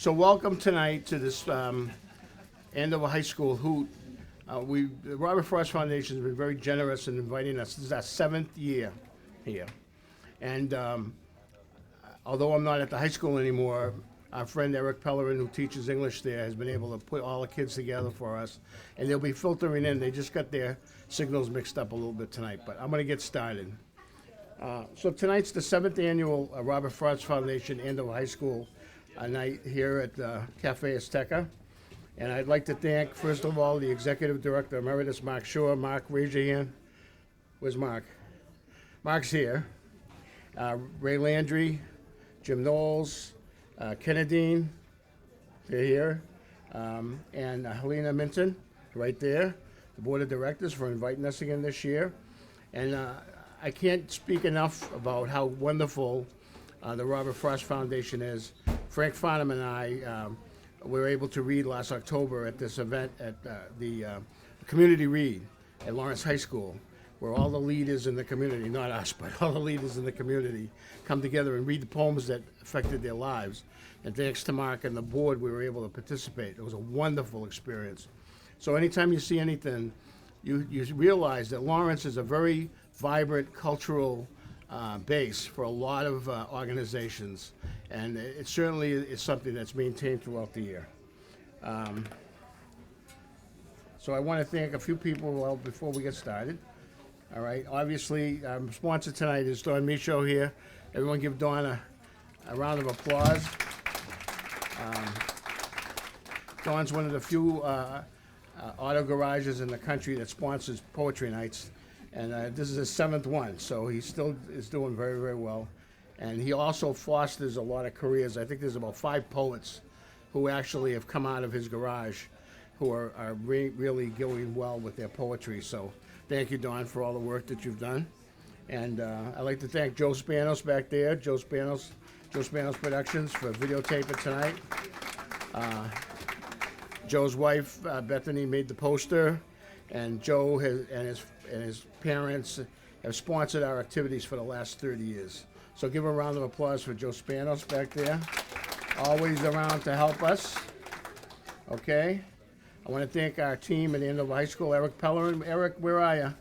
So welcome tonight to this Andover High School hoot. The Robert Frost Foundation has been very generous in inviting us. This is our 7th year here. And although I'm not at the high school anymore, our friend Eric Pellerin, who teaches English there, has been able to put all the kids together for us. And they'll be filtering in. They just got their signals mixed up a little bit tonight, but I'm going to get started. So tonight's the 7th annual Robert Frost Foundation Andover High School night here at Cafe Azteca. And I'd like to thank, first of all, the Executive Director Emeritus, Mark Shore. Mark, raise your hand. Where's Mark? Mark's here. Ray Landry, Jim Knowles, Kennedine, they're here. And Helena Minton, right there. The Board of Directors for inviting us again this year. And I can't speak enough about how wonderful the Robert Frost Foundation is. Frank Farnham and I were able to read last October at this event at the Community Read at Lawrence High School, where all the leaders in the community, not us, but all the leaders in the community come together and read the poems that affected their lives. And thanks to Mark and the board, we were able to participate. It was a wonderful experience. So anytime you see anything, you realize that Lawrence is a very vibrant cultural base for a lot of organizations, and it certainly is something that's maintained throughout the year. So I want to thank a few people before we get started. All right, obviously, our sponsor tonight is Don Michaud here. Everyone give Don a round of applause. Don's one of the few auto garages in the country that sponsors poetry nights. And this is his 7th one, so he still is doing very, very well. And he also fosters a lot of careers. I think there's about 5 poets who actually have come out of his garage who are really going well with their poetry. So thank you, Don, for all the work that you've done. And I'd like to thank Joe Spanos back there, Joe Spanos Productions, for videotaping tonight. Joe's wife, Bethany, made the poster, and Joe and his parents have sponsored our activities for the last 30 years. So give a round of applause for Joe Spanos back there. Always around to help us. Okay? I want to thank our team at Andover High School, Eric Pellerin. Eric, where are you?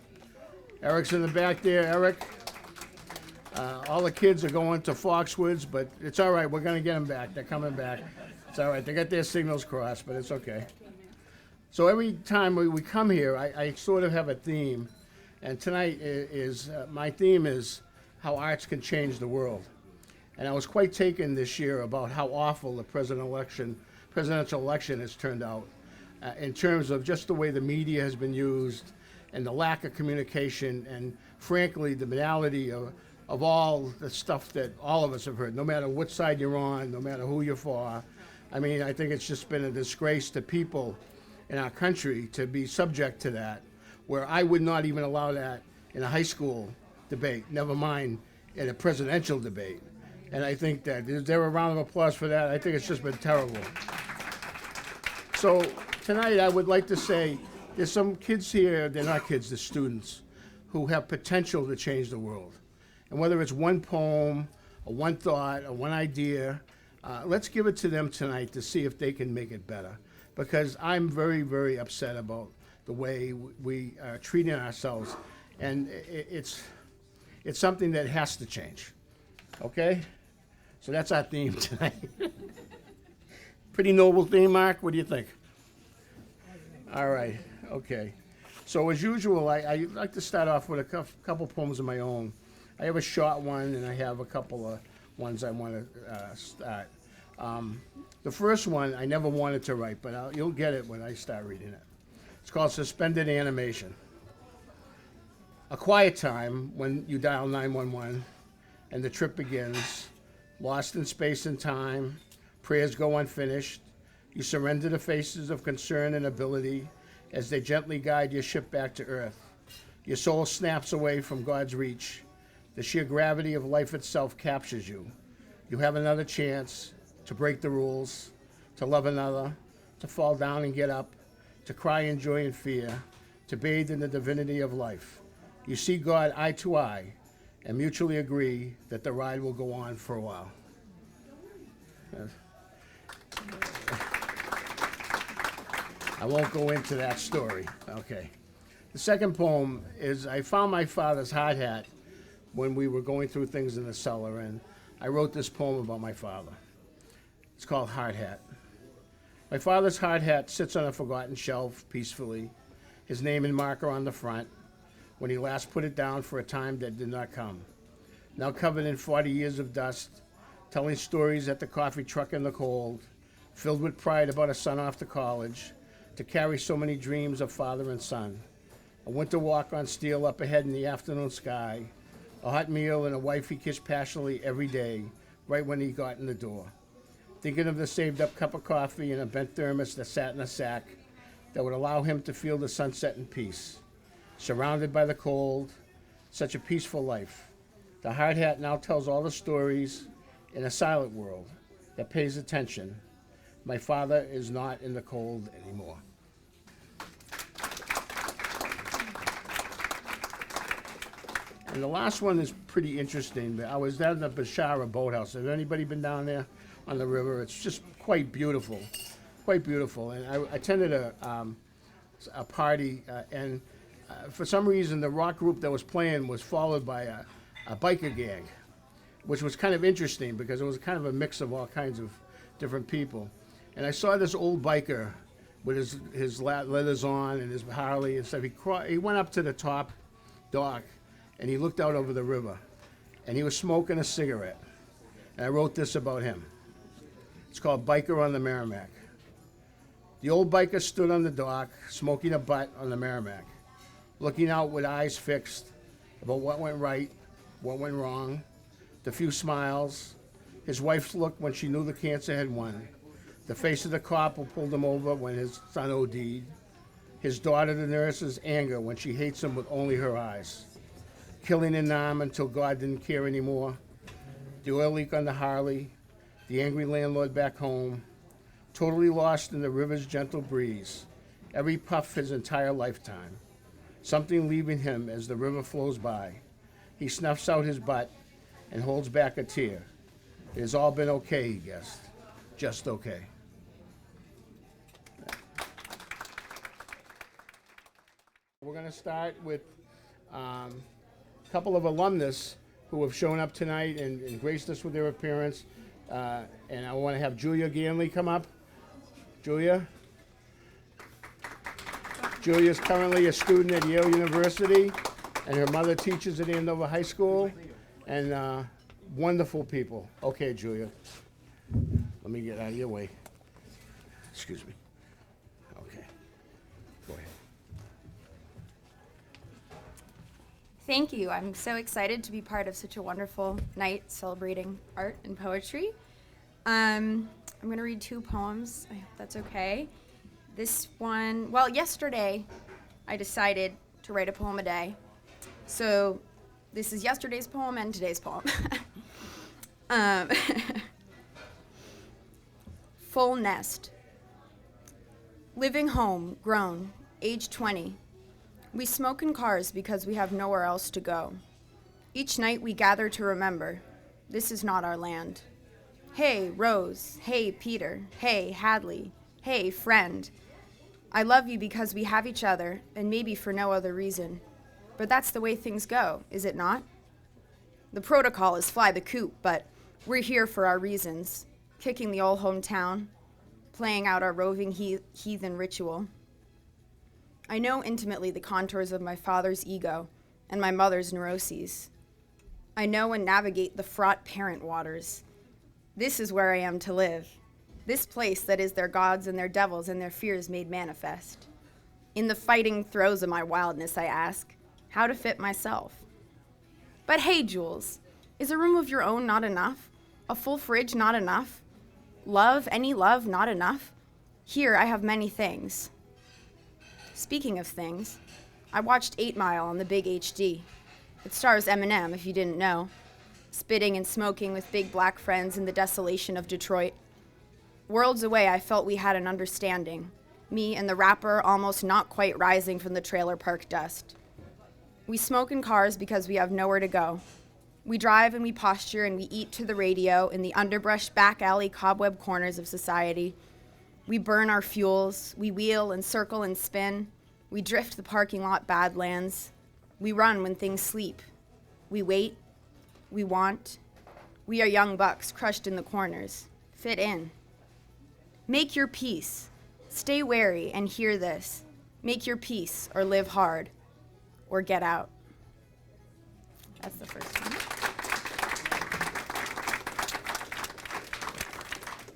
Eric's in the back there. Eric, all the kids are going to Foxwoods, but it's all right. We're going to get them back. They're coming back. It's all right. They got their signals crossed, but it's okay. So every time we come here, I sort of have a theme, and tonight my theme is how arts can change the world. And I was quite taken this year about how awful the presidential election has turned out in terms of just the way the media has been used and the lack of communication and, frankly, the banality of all the stuff that all of us have heard, no matter what side you're on, no matter who you're for. I mean, I think it's just been a disgrace to people in our country to be subject to that, where I would not even allow that in a high school debate, never mind in a presidential debate. And I think that, is there a round of applause for that? I think it's just been terrible. So tonight I would like to say there's some kids here, they're not kids, they're students, who have potential to change the world. And whether it's one poem, or one thought, or one idea, let's give it to them tonight to see if they can make it better. Because I'm very, very upset about the way we are treating ourselves, and it's something that has to change. Okay? So that's our theme tonight. Pretty noble theme, Mark. What do you think? All right. Okay. So as usual, I like to start off with a couple poems of my own. I have a short one, and I have a couple of ones I want to start. The first one I never wanted to write, but you'll get it when I start reading it. It's called Suspended Animation. A quiet time when you dial 911 and the trip begins. Lost in space and time, prayers go unfinished. You surrender the faces of concern and ability as they gently guide your ship back to Earth. Your soul snaps away from God's reach. The sheer gravity of life itself captures you. You have another chance to break the rules, to love another, to fall down and get up, to cry in joy and fear, to bathe in the divinity of life. You see God eye to eye and mutually agree that the ride will go on for a while. I won't go into that story. Okay. The second poem is, I found my father's hard hat when we were going through things in the cellar, and I wrote this poem about my father. It's called Hard Hat. My father's hard hat sits on a forgotten shelf peacefully, his name and marker on the front, when he last put it down for a time that did not come. Now covered in 40 years of dust, telling stories at the coffee truck in the cold, filled with pride about a son off to college, to carry so many dreams of father and son. A winter walk on steel up ahead in the afternoon sky, a hot meal and a wife he kissed passionately every day, right when he got in the door. Thinking of the saved up cup of coffee and a bent thermos that sat in a sack that would allow him to feel the sunset in peace. Surrounded by the cold, such a peaceful life. The hard hat now tells all the stories in a silent world that pays attention. My father is not in the cold anymore. And the last one is pretty interesting. I was down at the Bashara boathouse. Has anybody been down there on the river? It's just quite beautiful, quite beautiful. And I attended a party, and for some reason the rock group that was playing was followed by a biker gang, which was kind of interesting because it was kind of a mix of all kinds of different people. And I saw this old biker with his leathers on and his Harley and stuff. He went up to the top dock and he looked out over the river and he was smoking a cigarette. And I wrote this about him. It's called Biker on the Merrimack. The old biker stood on the dock, smoking a butt on the Merrimack, looking out with eyes fixed about what went right, what went wrong, the few smiles, his wife's look when she knew the cancer had won, the face of the cop who pulled him over when his son OD'd, his daughter the nurse's anger when she hates him with only her eyes, killing in Nam until God didn't care anymore, the oil leak on the Harley, the angry landlord back home, totally lost in the river's gentle breeze, every puff his entire lifetime, something leaving him as the river flows by. He snuffs out his butt and holds back a tear. It has all been okay, he guessed, just okay. We're going to start with a couple of alumnus who have shown up tonight and graced us with their appearance. And I want to have Julia Ganley come up. Julia? Julia is currently a student at Yale University, and her mother teaches at Andover High School, and wonderful people. Okay, Julia. Let me get out of your way. Excuse me. Okay. Go ahead. Thank you. I'm so excited to be part of such a wonderful night celebrating art and poetry. I'm going to read two poems. I hope that's okay. This one, well, yesterday I decided to write a poem a day. So this is yesterday's poem and today's poem. Full nest. Living home, grown, age 20. We smoke in cars because we have nowhere else to go. Each night we gather to remember, this is not our land. Hey, Rose. Hey, Peter. Hey, Hadley. Hey, friend. I love you because we have each other, and maybe for no other reason. But that's the way things go, is it not? The protocol is fly the coop, but we're here for our reasons, kicking the old hometown, playing out our roving heathen ritual. I know intimately the contours of my father's ego and my mother's neuroses. I know and navigate the fraught parent waters. This is where I am to live. This place that is their gods and their devils and their fears made manifest. In the fighting throes of my wildness, I ask, how to fit myself. But hey, Jules, is a room of your own not enough? A full fridge not enough? Love, any love, not enough? Here I have many things. Speaking of things, I watched 8 Mile on the big HD. It stars Eminem, if you didn't know, spitting and smoking with big black friends in the desolation of Detroit. Worlds away, I felt we had an understanding, me and the rapper almost not quite rising from the trailer park dust. We smoke in cars because we have nowhere to go. We drive and we posture and we eat to the radio in the underbrush back alley cobweb corners of society. We burn our fuels, we wheel and circle and spin. We drift the parking lot badlands. We run when things sleep. We wait, we want. We are young bucks crushed in the corners. Fit in. Make your peace. Stay wary and hear this. Make your peace or live hard or get out. That's the first one.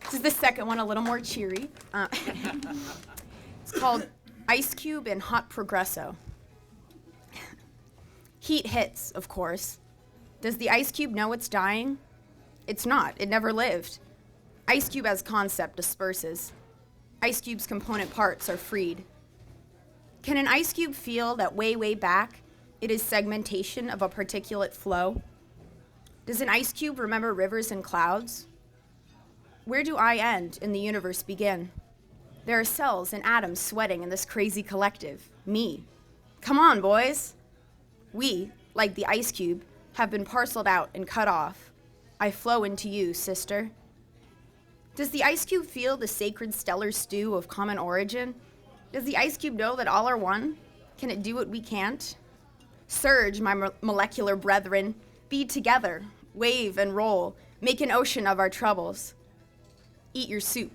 This is the second one, a little more cheery. It's called Ice Cube and Hot Progresso. Heat hits, of course. Does the ice cube know it's dying? It's not. It never lived. Ice cube as concept disperses. Ice cube's component parts are freed. Can an ice cube feel that way, way back, it is segmentation of a particulate flow? Does an ice cube remember rivers and clouds? Where do I end and the universe begin? There are cells and atoms sweating in this crazy collective, me. Come on, boys. We, like the ice cube, have been parceled out and cut off. I flow into you, sister. Does the ice cube feel the sacred stellar stew of common origin? Does the ice cube know that all are one? Can it do what we can't? Surge, my molecular brethren, be together, wave and roll, make an ocean of our troubles. Eat your soup.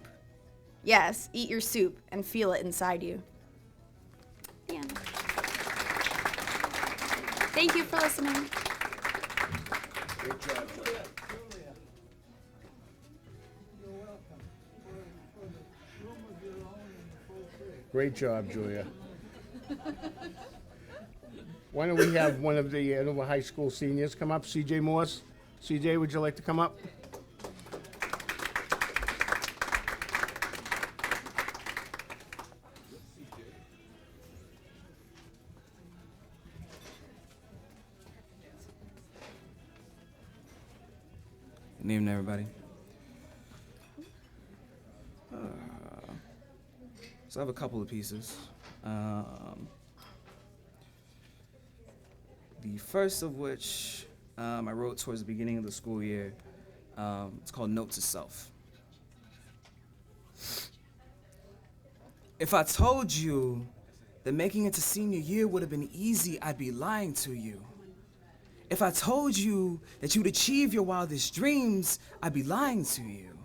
Yes, eat your soup and feel it inside you. The end. Thank you for listening. Great job. Great job, Julia. Why don't we have one of the Andover High School seniors come up? CJ Morse. CJ, would you like to come up? Good evening, everybody. So I have a couple of pieces. The first of which I wrote towards the beginning of the school year. It's called Note to Self. If I told you that making it to senior year would have been easy, I'd be lying to you. If I told you that you'd achieve your wildest dreams, I'd be lying to you.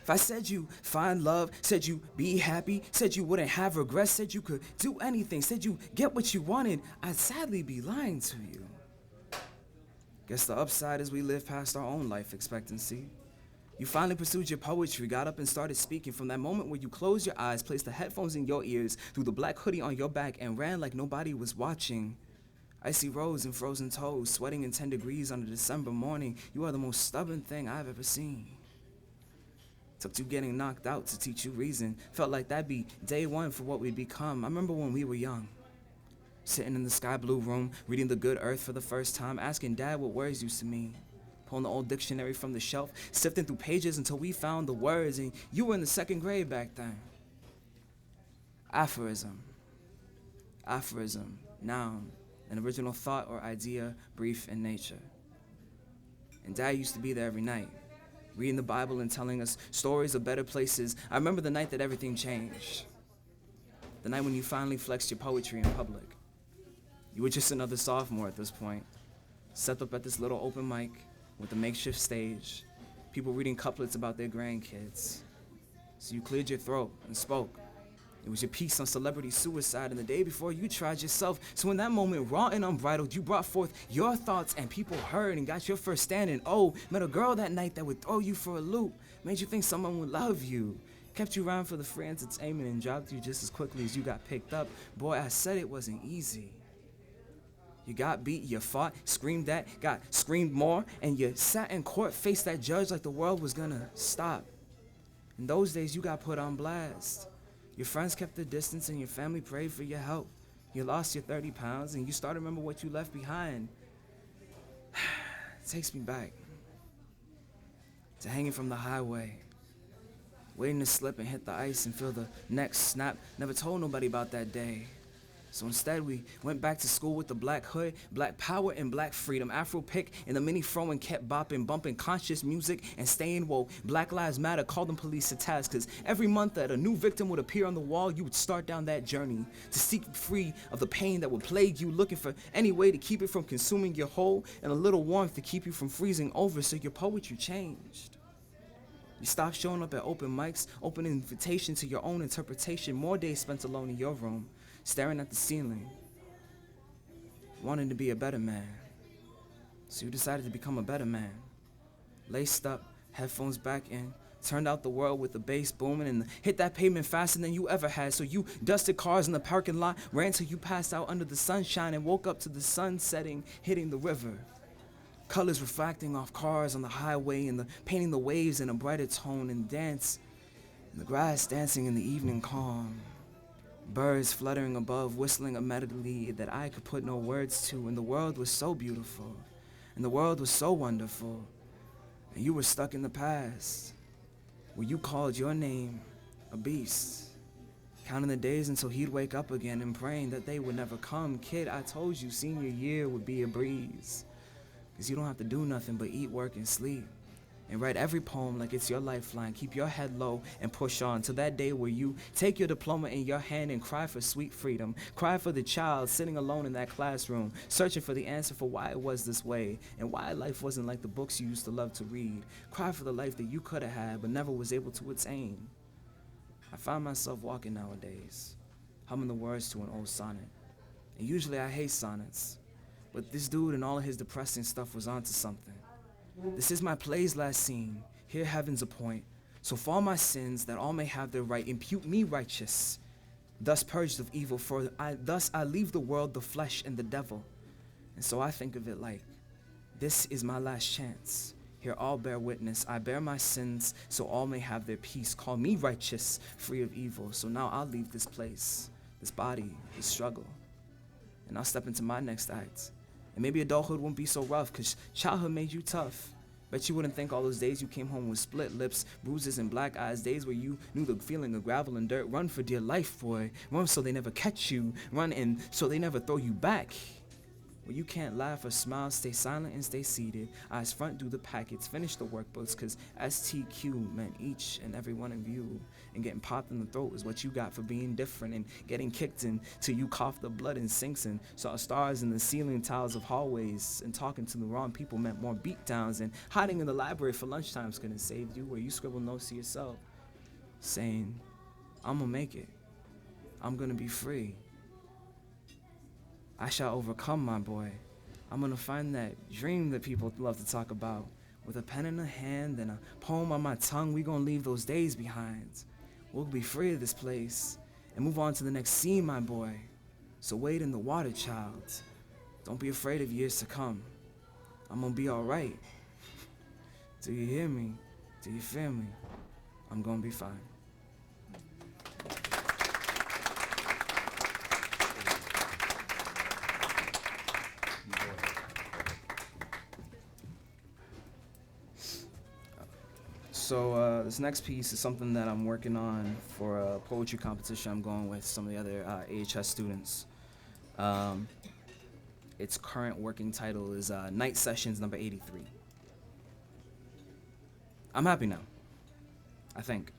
If I said you find love, said you be happy, said you wouldn't have regrets, said you could do anything, said you get what you wanted, I'd sadly be lying to you. Guess the upside is we live past our own life expectancy. You finally pursued your poetry, got up and started speaking. From that moment where you closed your eyes, placed the headphones in your ears, threw the black hoodie on your back, and ran like nobody was watching. Icy roads and frozen toes, sweating in 10 degrees on a December morning. You are the most stubborn thing I've ever seen. Took you getting knocked out to teach you reason. Felt like that'd be day one for what we'd become. I remember when we were young. Sitting in the sky blue room, reading The Good Earth for the first time, asking Dad what words used to mean. Pulling the old dictionary from the shelf, sifting through pages until we found the words, and you were in the 2nd grade back then. Aphorism. Aphorism. Noun. An original thought or idea, brief in nature. And Dad used to be there every night, reading the Bible and telling us stories of better places. I remember the night that everything changed. The night when you finally flexed your poetry in public. You were just another sophomore at this point, set up at this little open mic with a makeshift stage, people reading couplets about their grandkids. So you cleared your throat and spoke. It was your piece on celebrity suicide, and the day before you tried yourself. So in that moment, raw and unbridled, you brought forth your thoughts and people heard and got your first stand. And oh, met a girl that night that would throw you for a loop, made you think someone would love you, kept you around for the free entertainment and dropped you just as quickly as you got picked up. Boy, I said it wasn't easy. You got beat, you fought, screamed at, got screamed more, and you sat in court, faced that judge like the world was gonna stop. In those days, you got put on blast. Your friends kept their distance and your family prayed for your help. You lost your 30 pounds and you started to remember what you left behind. It takes me back to hanging from the highway, waiting to slip and hit the ice and feel the next snap. Never told nobody about that day. So instead, we went back to school with the black hood, black power and black freedom. Afro pick and the mini fro and kept bopping, bumping conscious music and staying woke. Black Lives Matter called them police to task, cause every month that a new victim would appear on the wall, you would start down that journey to seek free of the pain that would plague you, looking for any way to keep it from consuming your whole and a little warmth to keep you from freezing over, so your poetry changed. You stopped showing up at open mics, open invitation to your own interpretation, more days spent alone in your room, staring at the ceiling, wanting to be a better man. So you decided to become a better man. Laced up, headphones back in, turned out the world with the bass booming and hit that pavement faster than you ever had. So you dusted cars in the parking lot, ran till you passed out under the sunshine and woke up to the sun setting, hitting the river. Colors refracting off cars on the highway and painting the waves in a brighter tone, and dance, and the grass dancing in the evening calm. Birds fluttering above, whistling a melody that I could put no words to, and the world was so beautiful, and the world was so wonderful, and you were stuck in the past, where you called your name a beast, counting the days until he'd wake up again and praying that they would never come. Kid, I told you senior year would be a breeze, cause you don't have to do nothing but eat, work, and sleep. And write every poem like it's your lifeline. Keep your head low and push on till that day where you take your diploma in your hand and cry for sweet freedom. Cry for the child sitting alone in that classroom, searching for the answer for why it was this way and why life wasn't like the books you used to love to read. Cry for the life that you could have had but never was able to attain. I find myself walking nowadays, humming the words to an old sonnet. And usually I hate sonnets, but this dude and all of his depressing stuff was onto something. This is my play's last scene, here heaven's a point. So for all my sins, that all may have their right, impute me righteous, thus purged of evil, for thus I leave the world, the flesh, and the devil. And so I think of it like, this is my last chance. Here all bear witness, I bear my sins, so all may have their peace. Call me righteous, free of evil. So now I'll leave this place, this body, this struggle, and I'll step into my next act. And maybe adulthood won't be so rough, cause childhood made you tough. Bet you wouldn't think all those days you came home with split lips, bruises, and black eyes, days where you knew the feeling of gravel and dirt. Run for dear life, boy. Run so they never catch you. Run and so they never throw you back. Where you can't laugh or smile, stay silent and stay seated. Eyes front, do the packets, finish the workbooks, cause STQ meant each and every one of you. And getting popped in the throat is what you got for being different, and getting kicked in till you cough the blood and sinks and saw stars in the ceiling tiles of hallways, and talking to the wrong people meant more beatdowns, and hiding in the library for lunchtimes couldn't save you, where you scribble notes to yourself saying, I'm gonna make it, I'm gonna be free, I shall overcome, my boy. I'm gonna find that dream that people love to talk about. With a pen in a hand and a poem on my tongue, we gonna leave those days behind. We'll be free of this place and move on to the next scene, my boy. So wade in the water, child. Don't be afraid of years to come. I'm gonna be all right. Do you hear me? Do you feel me? I'm gonna be fine. So this next piece is something that I'm working on for a poetry competition I'm going with some of the other AHS students. Its current working title is Night Sessions number 83. I'm happy now, I think.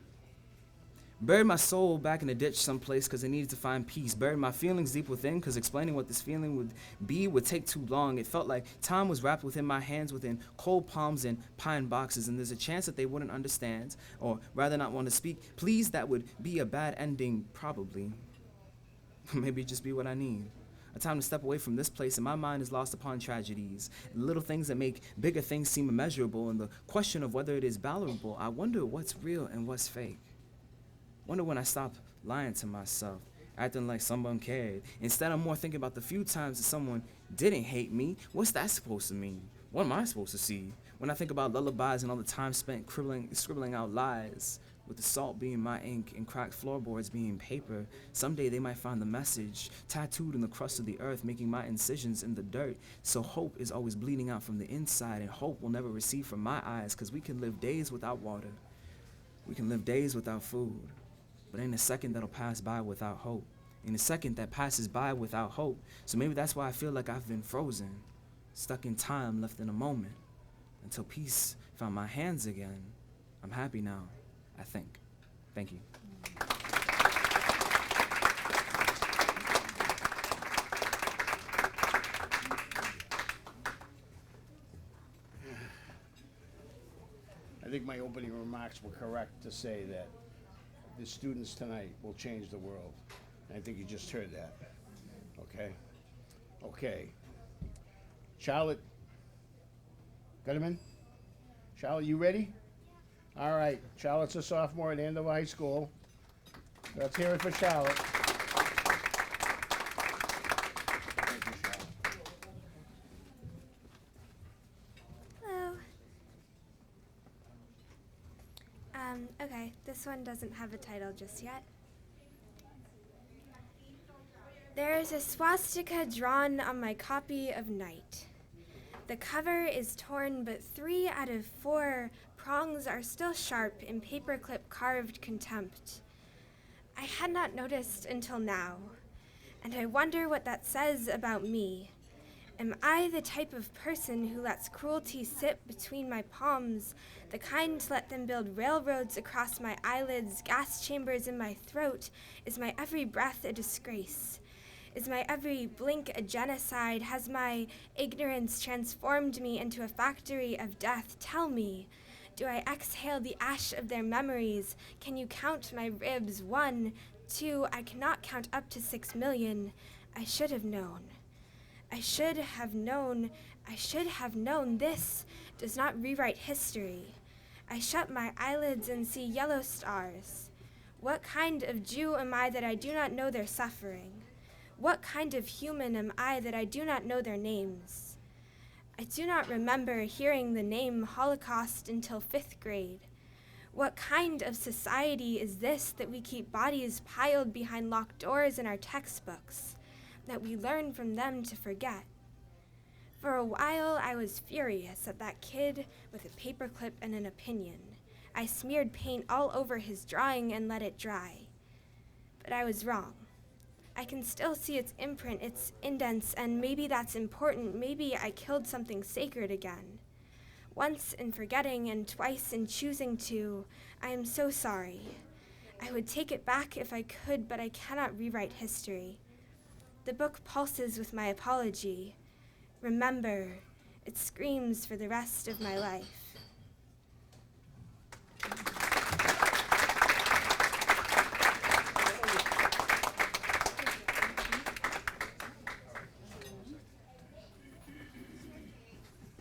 Buried my soul back in a ditch someplace cause I needed to find peace. Buried my feelings deep within cause explaining what this feeling would be would take too long. It felt like time was wrapped within my hands within cold palms and pine boxes, and there's a chance that they wouldn't understand, or rather not want to speak. Please, that would be a bad ending, probably. Maybe just be what I need. A time to step away from this place, and my mind is lost upon tragedies, and little things that make bigger things seem immeasurable, and the question of whether it is valuable. I wonder what's real and what's fake. Wonder when I stopped lying to myself, acting like someone cared. Instead, I'm more thinking about the few times that someone didn't hate me. What's that supposed to mean? What am I supposed to see? When I think about lullabies and all the time spent scribbling out lies, with the salt being my ink and cracked floorboards being paper, someday they might find the message tattooed in the crust of the earth, making my incisions in the dirt. So hope is always bleeding out from the inside, and hope will never recede from my eyes, cause we can live days without water. We can live days without food. But ain't a second that'll pass by without hope. in a second that passes by without hope. So maybe that's why I feel like I've been frozen, stuck in time, left in a moment, until peace found my hands again. I'm happy now, I think. Thank you. I think my opening remarks were correct to say that the students tonight will change the world. And I think you just heard that. Okay? Okay. Charlotte Gutterman? Charlotte, you ready? All right. Charlotte's a sophomore at Andover High School. Let's hear it for Charlotte. Thank you, Charlotte. Hello. Okay, this one doesn't have a title just yet. There is a swastika drawn on my copy of Night. The cover is torn, but 3 out of 4 prongs are still sharp in paperclip carved contempt. I had not noticed until now, and I wonder what that says about me. Am I the type of person who lets cruelty sit between my palms, the kind to let them build railroads across my eyelids, gas chambers in my throat? Is my every breath a disgrace? Is my every blink a genocide? Has my ignorance transformed me into a factory of death? Tell me, do I exhale the ash of their memories? Can you count my ribs? 1, 2, I cannot count up to 6 million. I should have known. I should have known. I should have known. This does not rewrite history. I shut my eyelids and see yellow stars. What kind of Jew am I that I do not know their suffering? What kind of human am I that I do not know their names? I do not remember hearing the name Holocaust until 5th grade. What kind of society is this that we keep bodies piled behind locked doors in our textbooks, that we learn from them to forget? For a while, I was furious at that kid with a paperclip and an opinion. I smeared paint all over his drawing and let it dry. But I was wrong. I can still see its imprint, its indents, and maybe that's important. Maybe I killed something sacred again. Once in forgetting and twice in choosing to. I am so sorry. I would take it back if I could, but I cannot rewrite history. The book pulses with my apology. Remember, it screams for the rest of my life.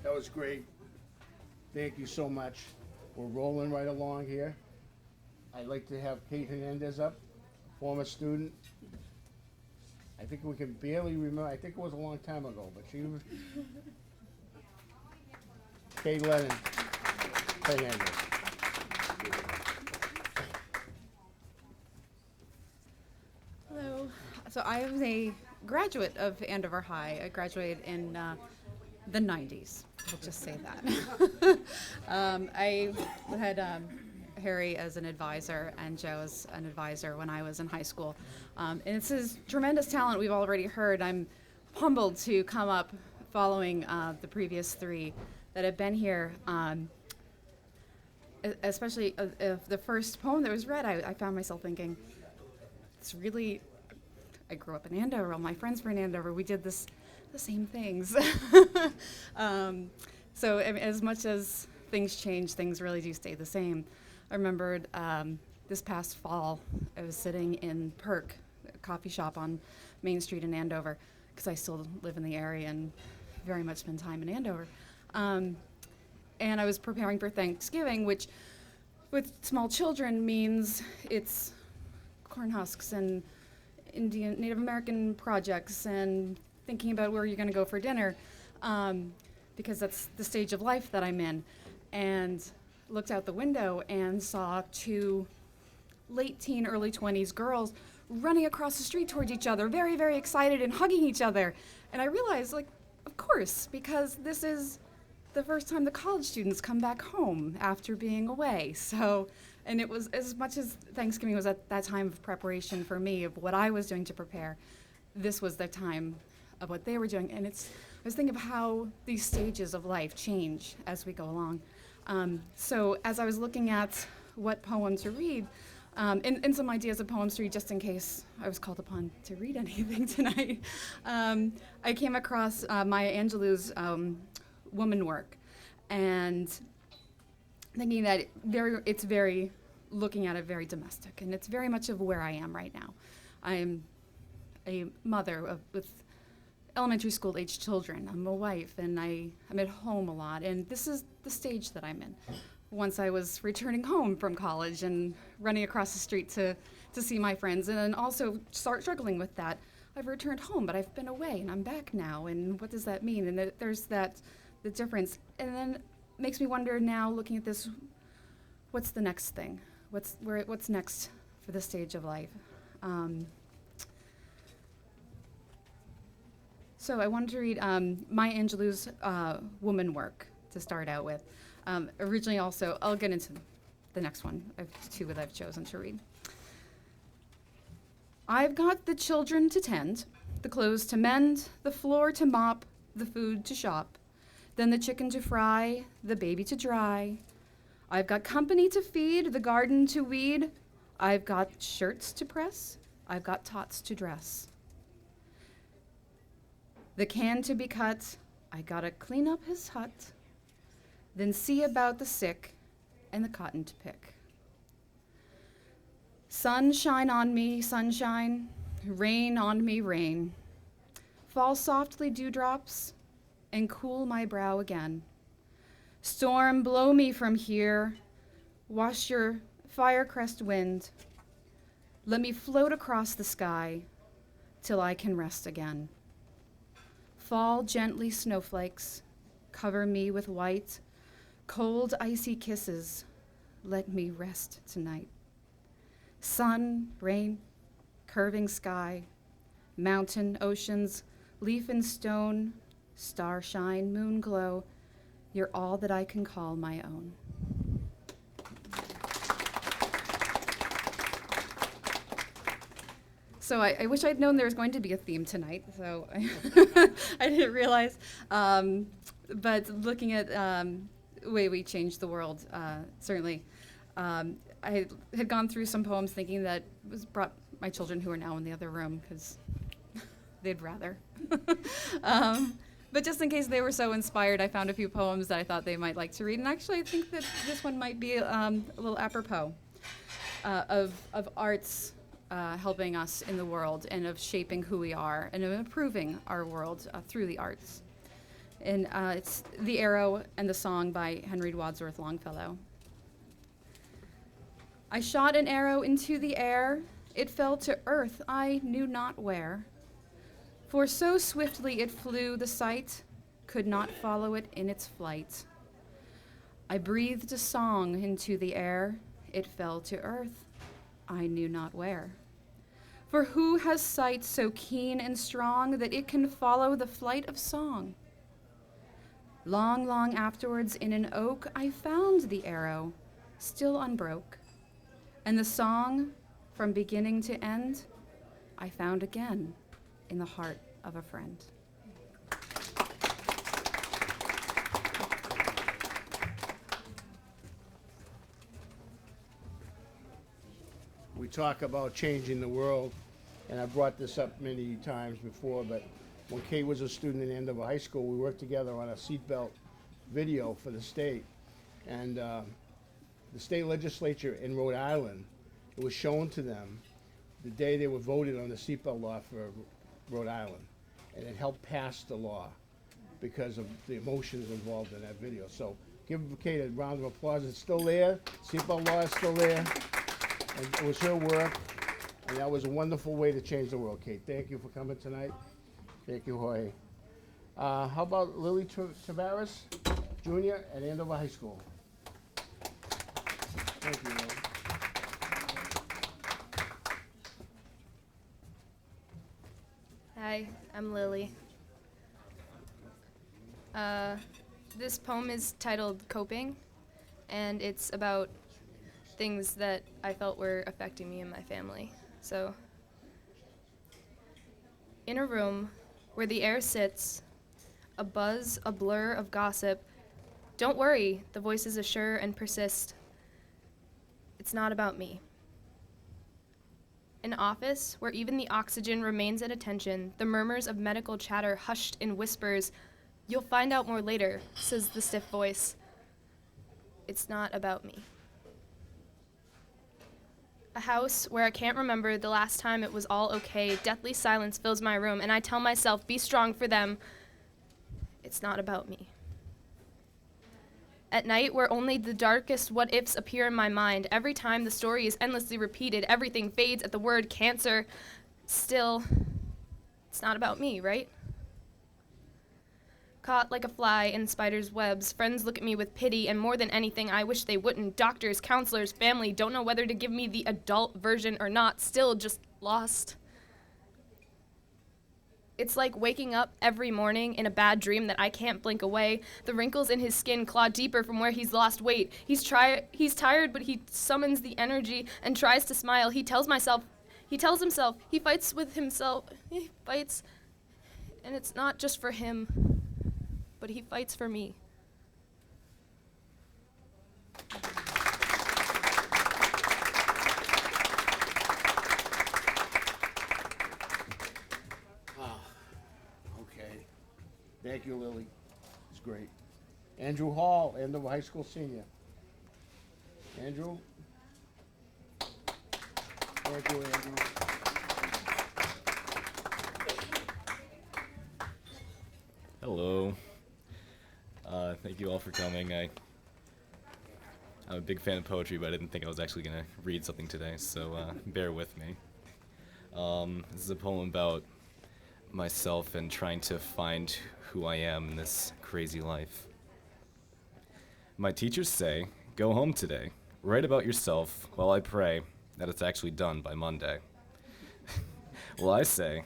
That was great. Thank you so much. We're rolling right along here. I'd like to have Kate Hernandez up, former student. I think we can barely remember. I think it was a long time ago, but she was. Kate Lennon Hernandez. Hello. So I was a graduate of Andover High. I graduated in the 90s. We'll just say that. I had Harry as an advisor and Joe as an advisor when I was in high school. And it's his tremendous talent we've already heard. I'm humbled to come up following the previous 3 that have been here. Especially the first poem that was read, I found myself thinking, it's really, I grew up in Andover, all my friends were in Andover, we did the same things. So I mean, as much as things change, things really do stay the same. I remembered this past fall, I was sitting in Perk, a coffee shop on Main Street in Andover, because I still live in the area and very much spend time in Andover. And I was preparing for Thanksgiving, which with small children means it's corn husks and Indian, Native American projects and thinking about where you're going to go for dinner, because that's the stage of life that I'm in. And looked out the window and saw 2 late teen, early 20s girls running across the street towards each other, very, very excited and hugging each other. And I realized, like, of course, because this is the first time the college students come back home after being away. So, and it was, as much as Thanksgiving was at that time of preparation for me of what I was doing to prepare, this was the time of what they were doing. And I was thinking of how these stages of life change as we go along. So as I was looking at what poem to read, and some ideas of poems to read just in case I was called upon to read anything tonight, I came across Maya Angelou's woman work, and thinking that it's very, looking at it very domestic, and it's very much of where I am right now. I am a mother with elementary school age children. I'm a wife, and I'm at home a lot, and this is the stage that I'm in. Once I was returning home from college and running across the street to see my friends, and then also start struggling with that. I've returned home, but I've been away, and I'm back now, and what does that mean? And there's the difference. And then makes me wonder now, looking at this, what's the next thing? What's next for this stage of life? So I wanted to read Maya Angelou's woman work to start out with. Originally also, I'll get into the next one. I have two that I've chosen to read. I've got the children to tend, the clothes to mend, the floor to mop, the food to shop, then the chicken to fry, the baby to dry. I've got company to feed, the garden to weed. I've got shirts to press, I've got tots to dress. The can to be cut, I gotta clean up his hut, then see about the sick and the cotton to pick. Sunshine on me, sunshine, rain on me, rain. Fall softly dewdrops and cool my brow again. Storm, blow me from here, wash your fire-crest wind. Let me float across the sky till I can rest again. Fall gently snowflakes, cover me with white, cold icy kisses, let me rest tonight. Sun, rain, curving sky, mountain, oceans, leaf and stone, star shine, moon glow, you're all that I can call my own. So I wish I'd known there was going to be a theme tonight, so I didn't realize. But looking at the way we changed the world, certainly. I had gone through some poems thinking that brought my children who are now in the other room, because they'd rather. But just in case they were so inspired, I found a few poems that I thought they might like to read. And actually, I think that this one might be a little apropos of arts helping us in the world, and of shaping who we are, and of improving our world through the arts. And it's The Arrow and the Song by Henry Wadsworth Longfellow. I shot an arrow into the air. It fell to earth, I knew not where. For so swiftly it flew, the sight could not follow it in its flight. I breathed a song into the air. It fell to earth, I knew not where. For who has sight so keen and strong that it can follow the flight of song? Long, long afterwards in an oak I found the arrow, still unbroke. And the song, from beginning to end, I found again in the heart of a friend. We talk about changing the world, and I brought this up many times before, but when Kate was a student in Andover High School, we worked together on a seatbelt video for the state. And the state legislature in Rhode Island, it was shown to them the day they were voted on the seatbelt law for Rhode Island. And it helped pass the law because of the emotions involved in that video. So give Kate a round of applause. It's still there. Seatbelt law is still there. And it was her work, and that was a wonderful way to change the world, Kate. Thank you for coming tonight. Thank you, Jorge. How about Lily Tavares, Jr. at Andover High School? Thank you, Lily. Hi, I'm Lily. This poem is titled Coping, and it's about things that I felt were affecting me and my family. So, in a room where the air sits, a buzz, a blur of gossip, don't worry, the voices assure and persist. It's not about me. An office where even the oxygen remains at attention, the murmurs of medical chatter hushed in whispers. You'll find out more later, says the stiff voice. It's not about me. A house where I can't remember the last time it was all okay. Deathly silence fills my room, and I tell myself, be strong for them. It's not about me. At night, where only the darkest what-ifs appear in my mind, every time the story is endlessly repeated, everything fades at the word cancer. Still, it's not about me, right? Caught like a fly in spider's webs, friends look at me with pity, and more than anything, I wish they wouldn't. Doctors, counselors, family don't know whether to give me the adult version or not, still just lost. It's like waking up every morning in a bad dream that I can't blink away. The wrinkles in his skin claw deeper from where he's lost weight. He's tired, but he summons the energy and tries to smile. He tells himself, he fights with himself. He fights, and it's not just for him, but he fights for me. Okay. Thank you, Lily. It's great. Andrew Hall, end of high school senior. Andrew? Thank you, Andrew. Hello. Thank you all for coming. I'm a big fan of poetry, but I didn't think I was actually going to read something today, so bear with me. This is a poem about myself and trying to find who I am in this crazy life. My teachers say, go home today. Write about yourself while I pray that it's actually done by Monday. Well, I say,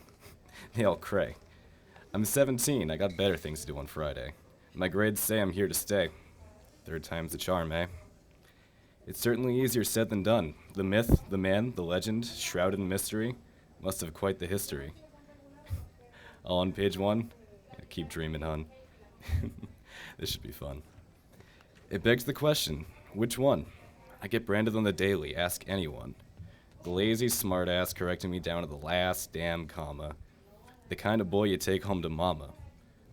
they all cray. I'm 17, I got better things to do on Friday. My grades say I'm here to stay. Third time's the charm, eh? It's certainly easier said than done. The myth, the man, the legend, shrouded in mystery, must have quite the history. All on page 1? Yeah, keep dreaming, hon. This should be fun. It begs the question, which one? I get branded on the daily, ask anyone. The lazy smartass correcting me down to the last damn comma. The kind of boy you take home to mama.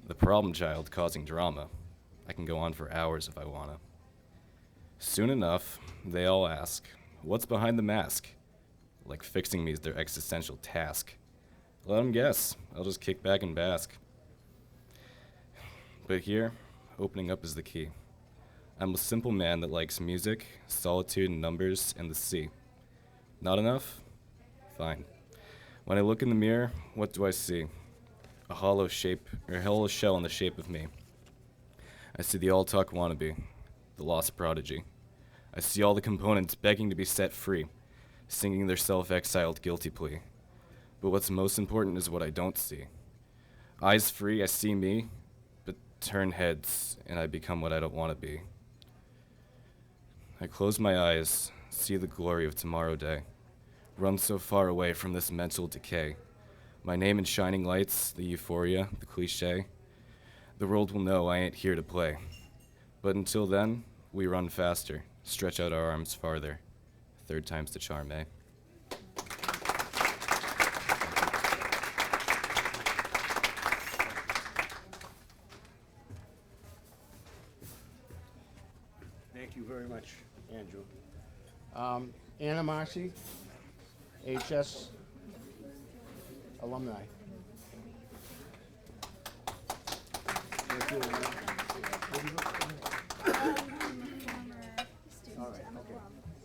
The problem child causing drama. I can go on for hours if I wanna. Soon enough, they all ask, what's behind the mask? Like fixing me is their existential task. Let them guess, I'll just kick back and bask. But here, opening up is the key. I'm a simple man that likes music, solitude, numbers, and the sea. Not enough? Fine. When I look in the mirror, what do I see? A hollow shell in the shape of me. I see the all-talk wannabe, the lost prodigy. I see all the components begging to be set free, singing their self-exiled guilty plea. But what's most important is what I don't see. Eyes free, I see me, but turn heads, and I become what I don't want to be. I close my eyes, see the glory of tomorrow day, run so far away from this mental decay. My name in shining lights, the euphoria, the cliche. The world will know I ain't here to play. But until then, we run faster, stretch out our arms farther. Third time's the charm, eh? Thank you very much, Andrew. Anna Marcy, HS alumni. Thank you, Anna. All right, okay.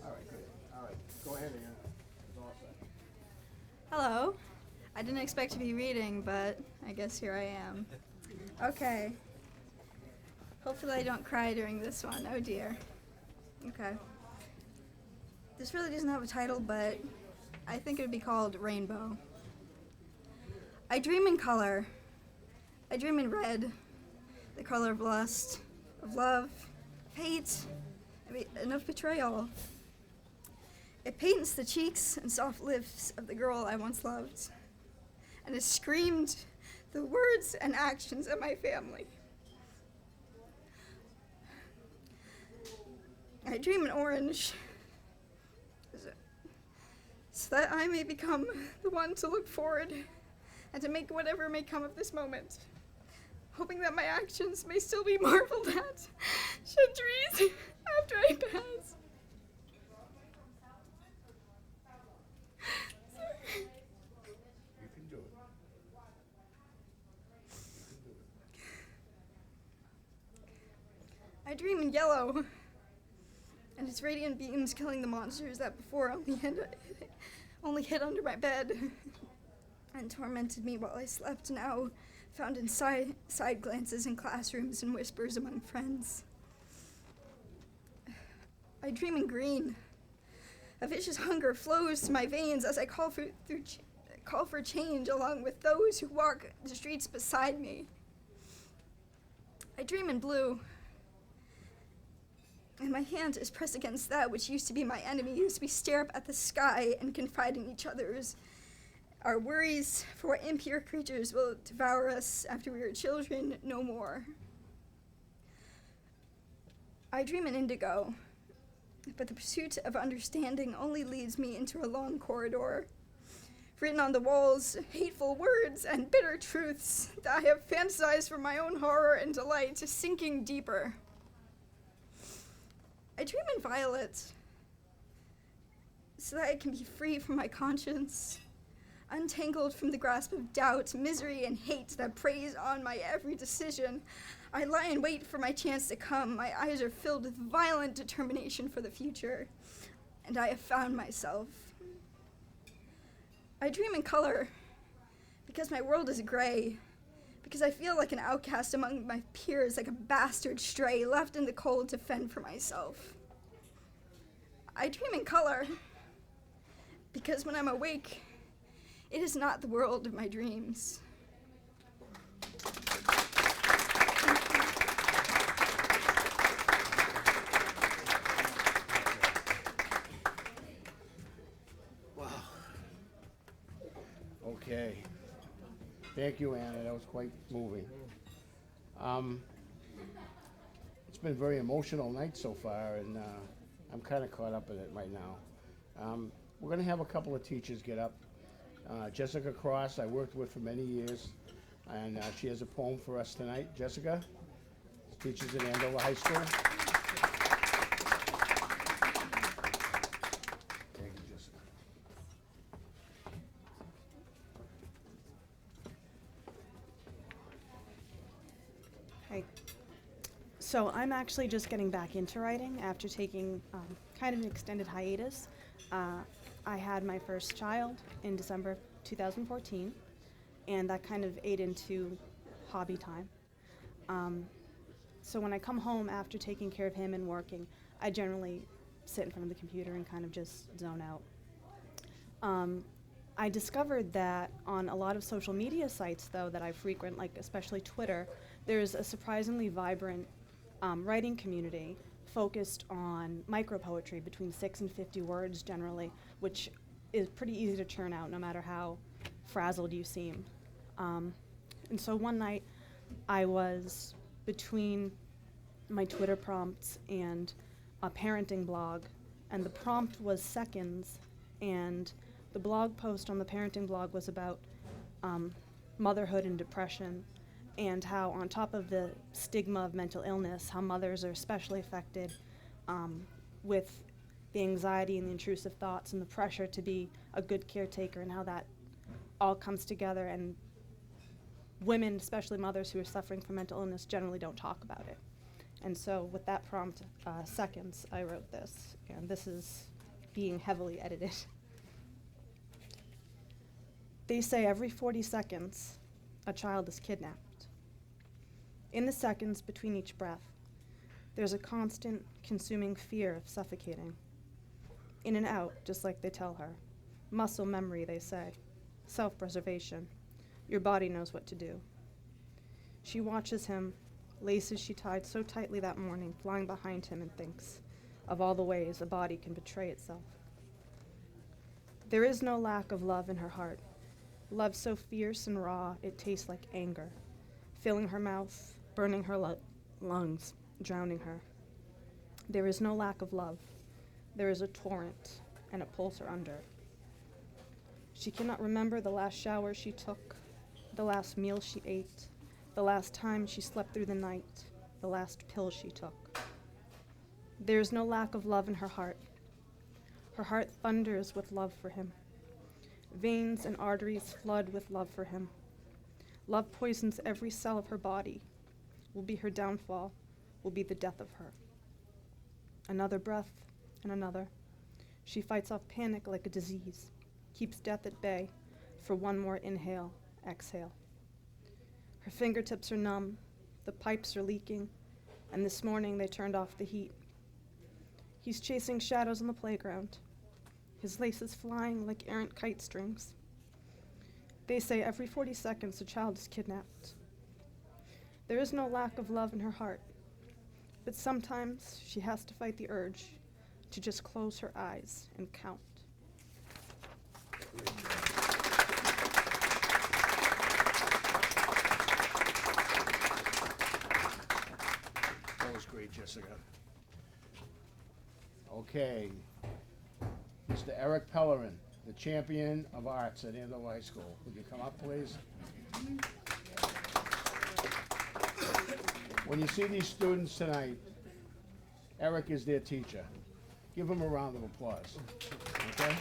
All right, good. All right, go ahead, Anna. It's all set. Hello. I didn't expect to be reading, but I guess here I am. Okay. Hopefully I don't cry during this one. Oh dear. Okay. This really doesn't have a title, but I think it would be called Rainbow. I dream in color. I dream in red, the color of lust. of love, of hate, and of betrayal. It paints the cheeks and soft lips of the girl I once loved, and it screamed the words and actions of my family. I dream in orange, so that I may become the one to look forward and to make whatever may come of this moment, hoping that my actions may still be marveled at centuries after I pass. You can do it. I dream in yellow, and its radiant beams killing the monsters that before only hid under my bed and tormented me while I slept, now found in side glances in classrooms and whispers among friends. I dream in green. A vicious hunger flows to my veins as I call for change along with those who walk the streets beside me. I dream in blue, and my hand is pressed against that which used to be my enemy as we stare up at the sky and confide in each other's our worries for what impure creatures will devour us after we are children no more. I dream in indigo, but the pursuit of understanding only leads me into a long corridor. Written on the walls, hateful words and bitter truths that I have fantasized for my own horror and delight, sinking deeper. I dream in violet, so that I can be free from my conscience, untangled from the grasp of doubt, misery, and hate that preys on my every decision. I lie in wait for my chance to come. My eyes are filled with violent determination for the future, and I have found myself. I dream in color, because my world is gray, because I feel like an outcast among my peers, like a bastard stray left in the cold to fend for myself. I dream in color, because when I'm awake, it is not the world of my dreams. Wow. Okay. Thank you, Anna. That was quite moving. It's been a very emotional night so far, and I'm kind of caught up in it right now. We're going to have a couple of teachers get up. Jessica Cross, I worked with for many years, and she has a poem for us tonight. Jessica teaches at Andover High School. Thank you, Jessica. Hi. So I'm actually just getting back into writing after taking kind of an extended hiatus. I had my first child in December 2014, and that kind of ate into hobby time. So when I come home after taking care of him and working, I generally sit in front of the computer and kind of just zone out. I discovered that on a lot of social media sites, though, that I frequent, like especially Twitter, there's a surprisingly vibrant writing community focused on micropoetry between 6 and 50 words generally, which is pretty easy to churn out no matter how frazzled you seem. And so one night I was between my Twitter prompts and a parenting blog, and the prompt was seconds, and the blog post on the parenting blog was about motherhood and depression, and how on top of the stigma of mental illness, how mothers are especially affected with the anxiety and the intrusive thoughts and the pressure to be a good caretaker, and how that all comes together, and women, especially mothers who are suffering from mental illness, generally don't talk about it. And so with that prompt, seconds, I wrote this, and this is being heavily edited. They say every 40 seconds, a child is kidnapped. In the seconds between each breath, there's a constant, consuming fear of suffocating. In and out, just like they tell her. Muscle memory, they say. Self-preservation. Your body knows what to do. She watches him laces she tied so tightly that morning, flying behind him, and thinks of all the ways a body can betray itself. There is no lack of love in her heart, love so fierce and raw it tastes like anger, filling her mouth, burning her lungs, drowning her. There is no lack of love. There is a torrent, and it pulls her under. She cannot remember the last shower she took, the last meal she ate, the last time she slept through the night, the last pill she took. There is no lack of love in her heart. Her heart thunders with love for him. Veins and arteries flood with love for him. Love poisons every cell of her body, will be her downfall, will be the death of her. Another breath and another. She fights off panic like a disease, keeps death at bay for one more inhale, exhale. Her fingertips are numb, the pipes are leaking, and this morning they turned off the heat. He's chasing shadows on the playground, his laces flying like errant kite strings. They say every 40 seconds a child is kidnapped. There is no lack of love in her heart, but sometimes she has to fight the urge to just close her eyes and count. That was great, Jessica. Okay. Mr. Eric Pellerin, the champion of arts at Andover High School. Would you come up, please? When you see these students tonight, Eric is their teacher. Give him a round of applause. Okay?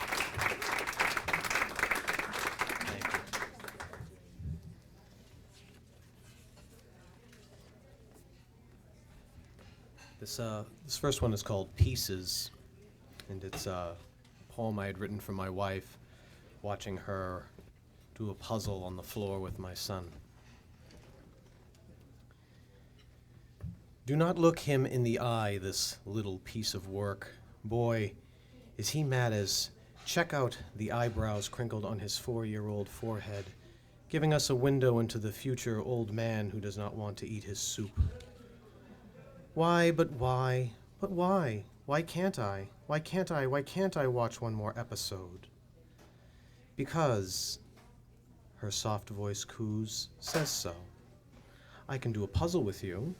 This first one is called Pieces, and it's a poem I had written for my wife, watching her do a puzzle on the floor with my son. Do not look him in the eye, this little piece of work. Boy, is he mad as check out the eyebrows crinkled on his 4-year-old forehead, giving us a window into the future old man who does not want to eat his soup. Why, but why, but why? Why can't I? Why can't I? Why can't I watch one more episode? Because, her soft voice coos, says so. I can do a puzzle with you.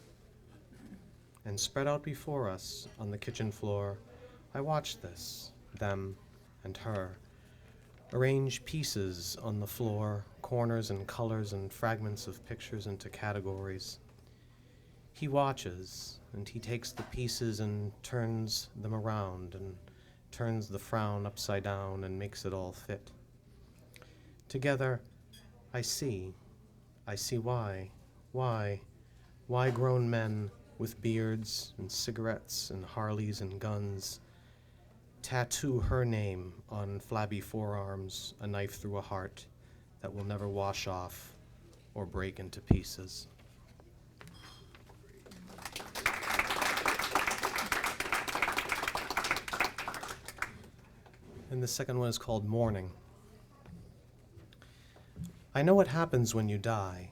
And spread out before us on the kitchen floor, I watch this, them and her, arrange pieces on the floor, corners and colors and fragments of pictures into categories. He watches, and he takes the pieces and turns them around and turns the frown upside down and makes it all fit. Together, I see why grown men with beards and cigarettes and Harleys and guns tattoo her name on flabby forearms, a knife through a heart that will never wash off or break into pieces. And the second one is called Mourning. I know what happens when you die.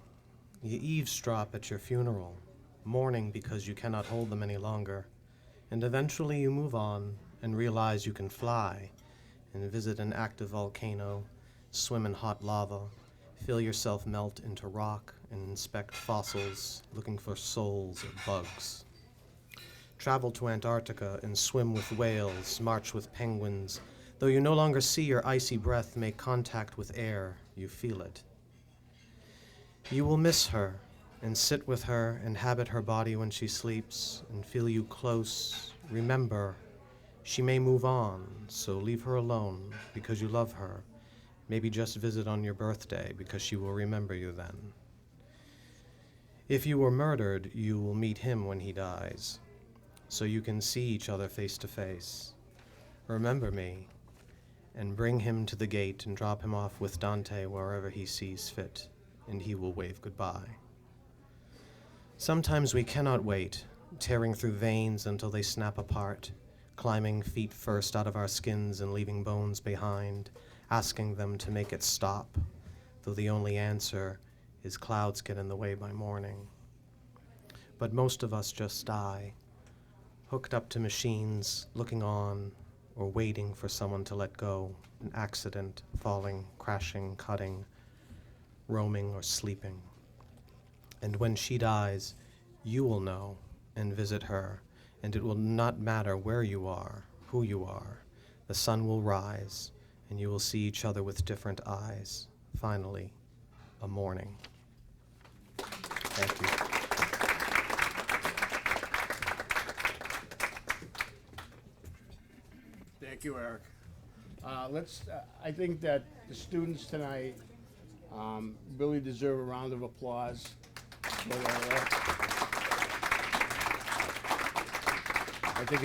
You eavesdrop at your funeral, mourning because you cannot hold them any longer, and eventually you move on and realize you can fly and visit an active volcano, swim in hot lava, feel yourself melt into rock, and inspect fossils looking for souls or bugs. Travel to Antarctica and swim with whales, march with penguins. Though you no longer see your icy breath make contact with air, you feel it. You will miss her and sit with her, inhabit her body when she sleeps, and feel you close. Remember, she may move on, so leave her alone because you love her. Maybe just visit on your birthday because she will remember you then. If you were murdered, you will meet him when he dies, so you can see each other face to face. Remember me, and bring him to the gate and drop him off with Dante wherever he sees fit, and he will wave goodbye. Sometimes we cannot wait, tearing through veins until they snap apart, climbing feet first out of our skins and leaving bones behind, asking them to make it stop, though the only answer is clouds get in the way by morning. but most of us just die, hooked up to machines, looking on, or waiting for someone to let go, an accident, falling, crashing, cutting, roaming, or sleeping. And when she dies, you will know and visit her, and it will not matter where you are, who you are. The sun will rise, and you will see each other with different eyes. Finally, a morning. Thank you. Thank you, Eric. I think that the students tonight really deserve a round of applause. For their, I think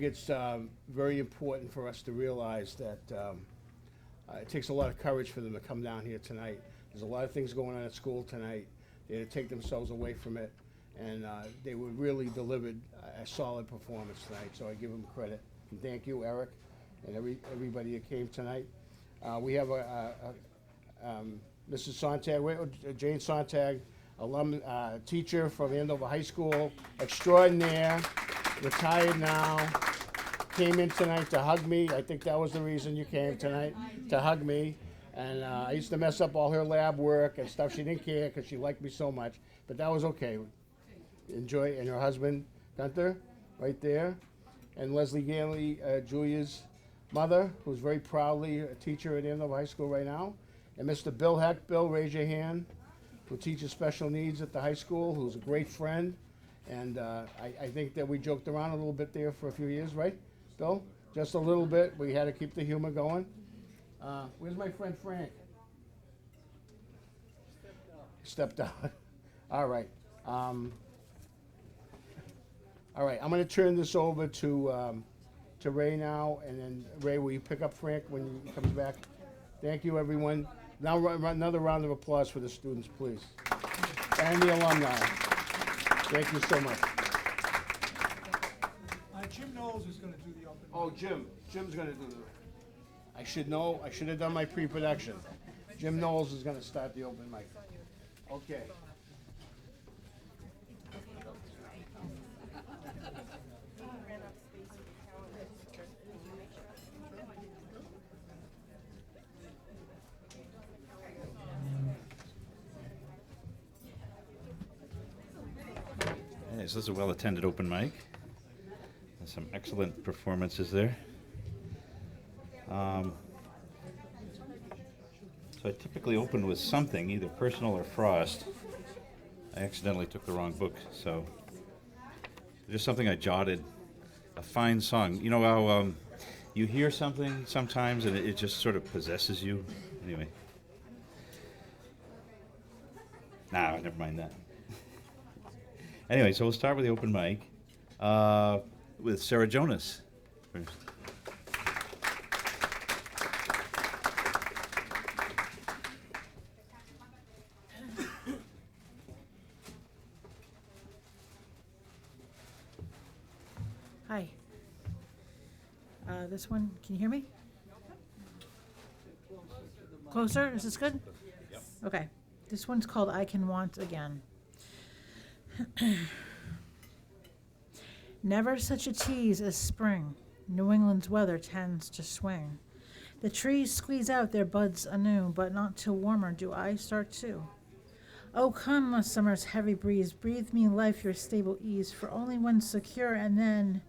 it's very important for us to realize that it takes a lot of courage for them to come down here tonight. There's a lot of things going on at school tonight. They had to take themselves away from it, and they were really delivered a solid performance tonight, so I give them credit. And thank you, Eric, and everybody that came tonight. We have Mrs. Sontag, Jane Sontag, teacher from Andover High School, extraordinaire, retired now, came in tonight to hug me. I think that was the reason you came tonight, to hug me. And I used to mess up all her lab work and stuff. She didn't care because she liked me so much, but that was okay. Enjoy, and her husband, Gunther, right there. And Leslie Ganley, Julia's mother, who's very proudly a teacher at Andover High School right now. And Mr. Bill Heck. Bill, raise your hand, who teaches special needs at the high school, who's a great friend. And I think that we joked around a little bit there for a few years, right, Bill? Just a little bit. We had to keep the humor going. Where's my friend Frank? Stepped out. All right. All right, I'm going to turn this over to Ray now, and then Ray, will you pick up Frank when he comes back? Thank you, everyone. Now, another round of applause for the students, please, and the alumni. Thank you so much. Jim Knowles is going to do the opening. Oh, Jim's going to do the. I should know. I should have done my pre-production. Jim Knowles is going to start the open mic. Okay. So this is a well-attended open mic. There's some excellent performances there. So I typically open with something, either personal or Frost. I accidentally took the wrong book, so just something I jotted. A fine song. You know how you hear something sometimes and it just sort of possesses you? Anyway. Nah, never mind that. Anyway, so we'll start with the open mic with Sarah Jonas first. Hi. This one, can you hear me? Closer? Is this good? Yep. Okay. This one's called I Can Want Again. Never such a tease as spring. New England's weather tends to swing. The trees squeeze out their buds anew, but not till warmer do I start too. Oh, come, a summer's heavy breeze, breathe me life your stable ease, for only when secure and then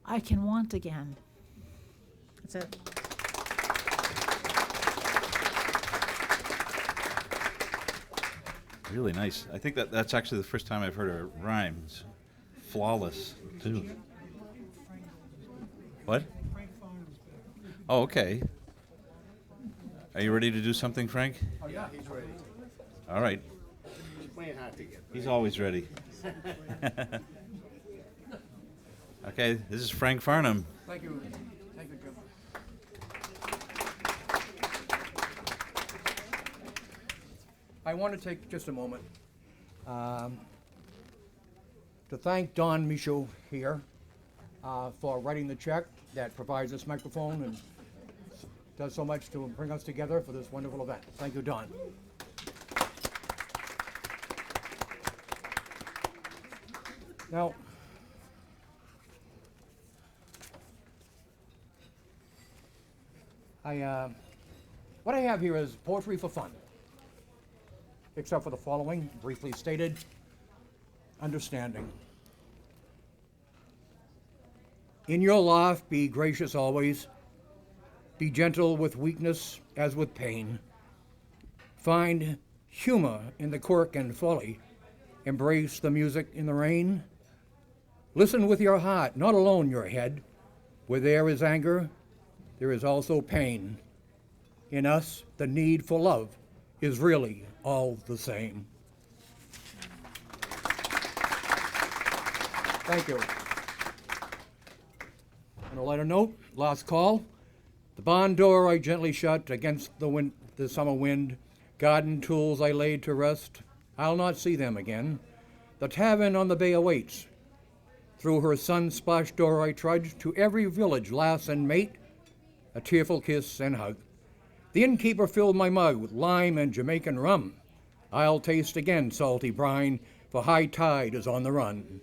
I can want again. That's it. Really nice. I think that's actually the first time I've heard her rhyme. It's flawless, too. What? Oh, okay. Are you ready to do something, Frank? Oh, yeah, he's ready. All right. He's playing hard to get. He's always ready. Okay, this is Frank Farnham. Thank you. Thank you, Jim. I want to take just a moment to thank Don Michaud here for writing the check that provides this microphone and does so much to bring us together for this wonderful event. Thank you, Don. Now, what I have here is poetry for fun, except for the following, briefly stated: understanding. In your life, be gracious always. Be gentle with weakness as with pain. Find humor in the quirk and folly. Embrace the music in the rain. Listen with your heart, not alone your head. Where there is anger, there is also pain. In us, the need for love is really all the same. Thank you. On a lighter note, last call. The barn door I gently shut against the summer wind. Garden tools I laid to rest. I'll not see them again. The tavern on the bay awaits. Through her sun-splashed door I trudge to every village lass and mate, a tearful kiss and hug. The innkeeper filled my mug with lime and Jamaican rum. I'll taste again salty brine, for high tide is on the run.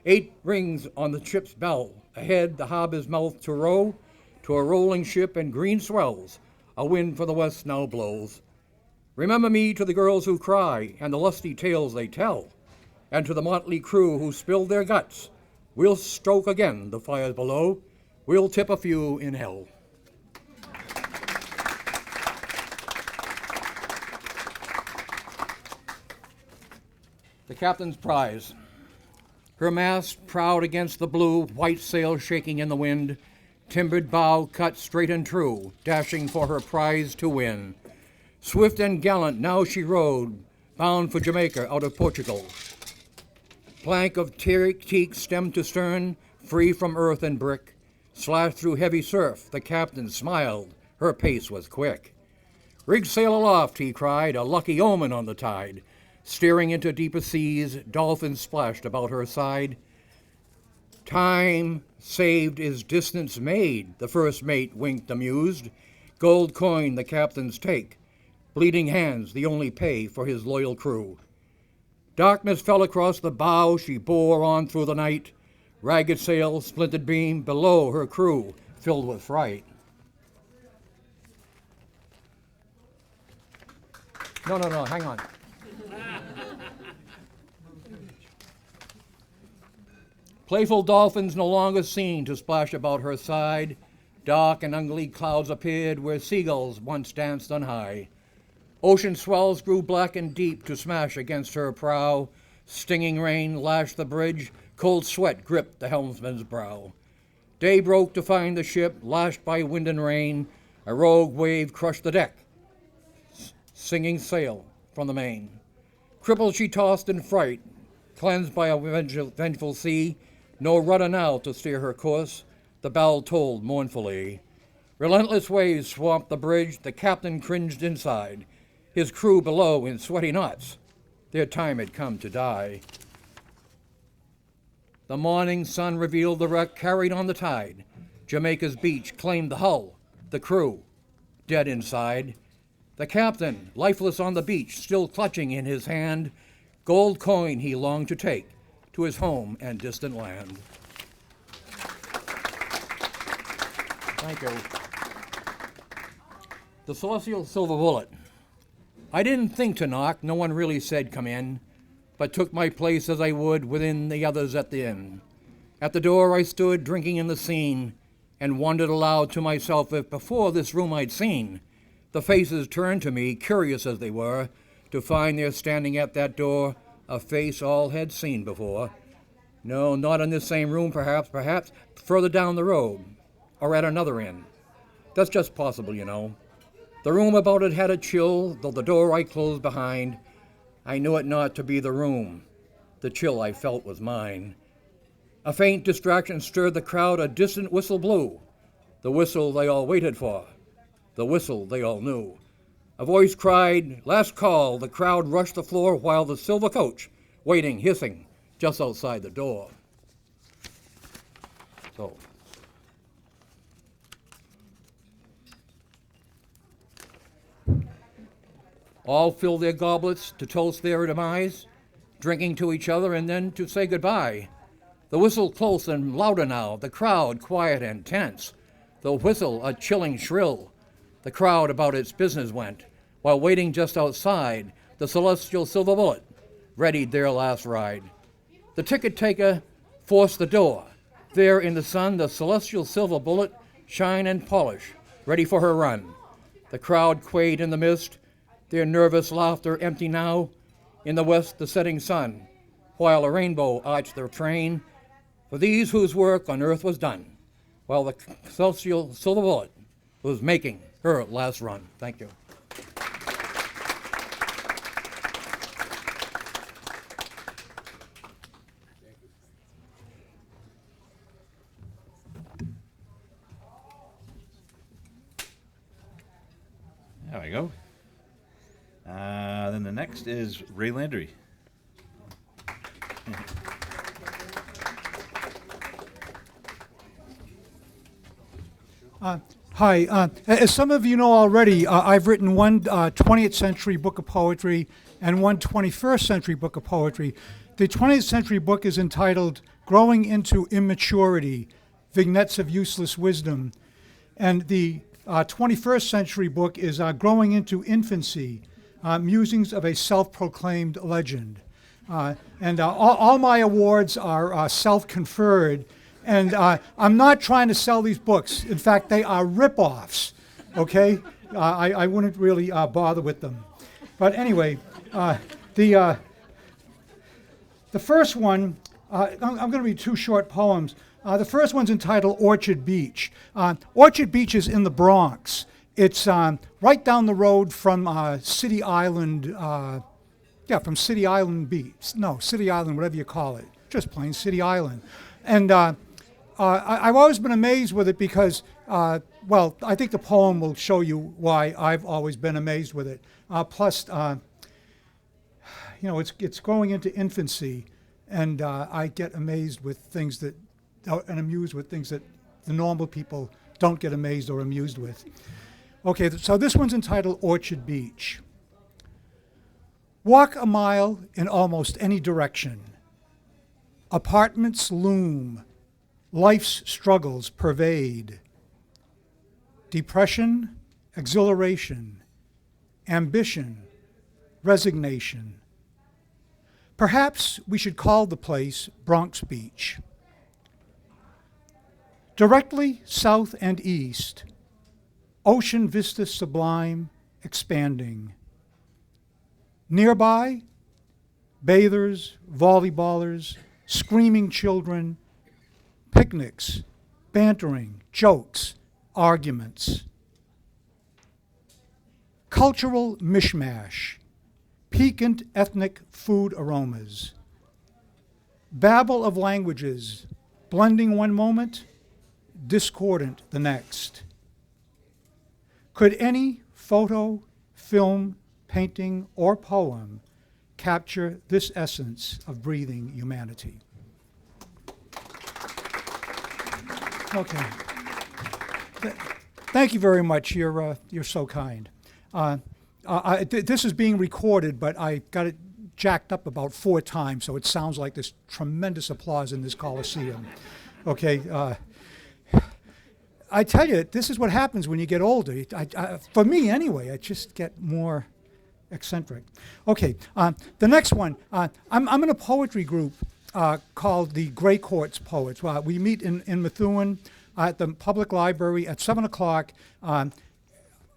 8 rings on the ship's bell. Ahead the harbor's mouth to row, to a rolling ship and green swells. A wind for the west now blows. Remember me to the girls who cry, and the lusty tales they tell, and to the motley crew who spilled their guts. We'll stoke again the fires below. We'll tip a few in hell. The Captain's Prize. Her mast proud against the blue, white sail shaking in the wind, timbered bow cut straight and true, dashing for her prize to win. Swift and gallant now she rode, bound for Jamaica out of Portugal. Plank of teak stem to stern, free from earth and brick, slashed through heavy surf, the captain smiled, her pace was quick. Rig sail aloft, he cried, a lucky omen on the tide. Steering into deeper seas, dolphins splashed about her side. Time saved is distance made, the first mate winked amused. Gold coin the captain's take, bleeding hands the only pay for his loyal crew. Darkness fell across the bow, she bore on through the night. Ragged sail, splintered beam, below her crew, filled with fright. No, hang on. Playful dolphins no longer seen to splash about her side. Dark and ugly clouds appeared where seagulls once danced on high. Ocean swells grew black and deep to smash against her prow. Stinging rain lashed the bridge, cold sweat gripped the helmsman's brow. Day broke to find the ship lashed by wind and rain. A rogue wave crushed the deck, singing sail from the main. Crippled she tossed in fright, cleansed by a vengeful sea. No rudder now to steer her course, the bell tolled mournfully. Relentless waves swamped the bridge, the captain cringed inside. His crew below in sweaty knots, their time had come to die. The morning sun revealed the wreck carried on the tide. Jamaica's beach claimed the hull, the crew, dead inside. The captain, lifeless on the beach, still clutching in his hand, gold coin he longed to take to his home and distant land. Thank you. The Celestial Silver Bullet. I didn't think to knock, no one really said come in, but took my place as I would within the others at the inn. At the door I stood, drinking in the scene, and wondered aloud to myself if before this room I'd seen. The faces turned to me, curious as they were, to find there standing at that door a face all had seen before. No, not in this same room, perhaps further down the road, or at another inn. That's just possible, you know. The room about it had a chill, though the door I closed behind. I knew it not to be the room. The chill I felt was mine. A faint distraction stirred the crowd, a distant whistle blew. The whistle they all waited for. The whistle they all knew. A voice cried, last call. The crowd rushed the floor while the silver coach, waiting, hissing, just outside the door. So, all filled their goblets to toast their demise. drinking to each other and then to say goodbye. The whistle close and louder now, the crowd quiet and tense. The whistle a chilling shrill. The crowd about its business went, while waiting just outside, the celestial silver bullet readied their last ride. The ticket taker forced the door. There in the sun, the celestial silver bullet shine and polish, ready for her run. The crowd quayed in the mist, their nervous laughter empty now. In the west, the setting sun, while a rainbow arched their train, for these whose work on earth was done, while the celestial silver bullet was making her last run. Thank you. There we go. Then the next is Ray Landry. Hi. As some of you know already, I've written one 20th century book of poetry and one 21st century book of poetry. The 20th century book is entitled Growing into Immaturity, Vignettes of Useless Wisdom. And the 21st century book is Growing into Infancy, Musings of a Self-Proclaimed Legend. And all my awards are self-conferred. And I'm not trying to sell these books. In fact, they are rip-offs, okay? I wouldn't really bother with them. But anyway, the first one, I'm going to read two short poems. The first one's entitled Orchard Beach. Orchard Beach is in the Bronx. It's right down the road from City Island, from City Island Beach. No, City Island, whatever you call it. Just plain City Island. And I've always been amazed with it because, I think the poem will show you why I've always been amazed with it. Plus, it's growing into infancy, and I get amazed with things that, and amused with things that the normal people don't get amazed or amused with. Okay, so this one's entitled Orchard Beach. Walk a mile in almost any direction. Apartments loom. Life's struggles pervade. Depression, exhilaration, ambition, resignation. Perhaps we should call the place Bronx Beach. Directly south and east, ocean vista sublime, expanding. Nearby, bathers, volleyballers, screaming children, picnics, bantering, jokes, arguments. Cultural mishmash, piquant ethnic food aromas. Babble of languages, blending one moment, discordant the next. Could any photo, film, painting, or poem capture this essence of breathing humanity? Okay. Thank you very much. You're so kind. This is being recorded, but I got it jacked up about 4 times, so it sounds like there's tremendous applause in this Coliseum. Okay. I tell you, this is what happens when you get older. For me, anyway, I just get more eccentric. Okay. The next one. I'm in a poetry group called the Gray Courts Poets. We meet in Methuen at the public library at 7 o'clock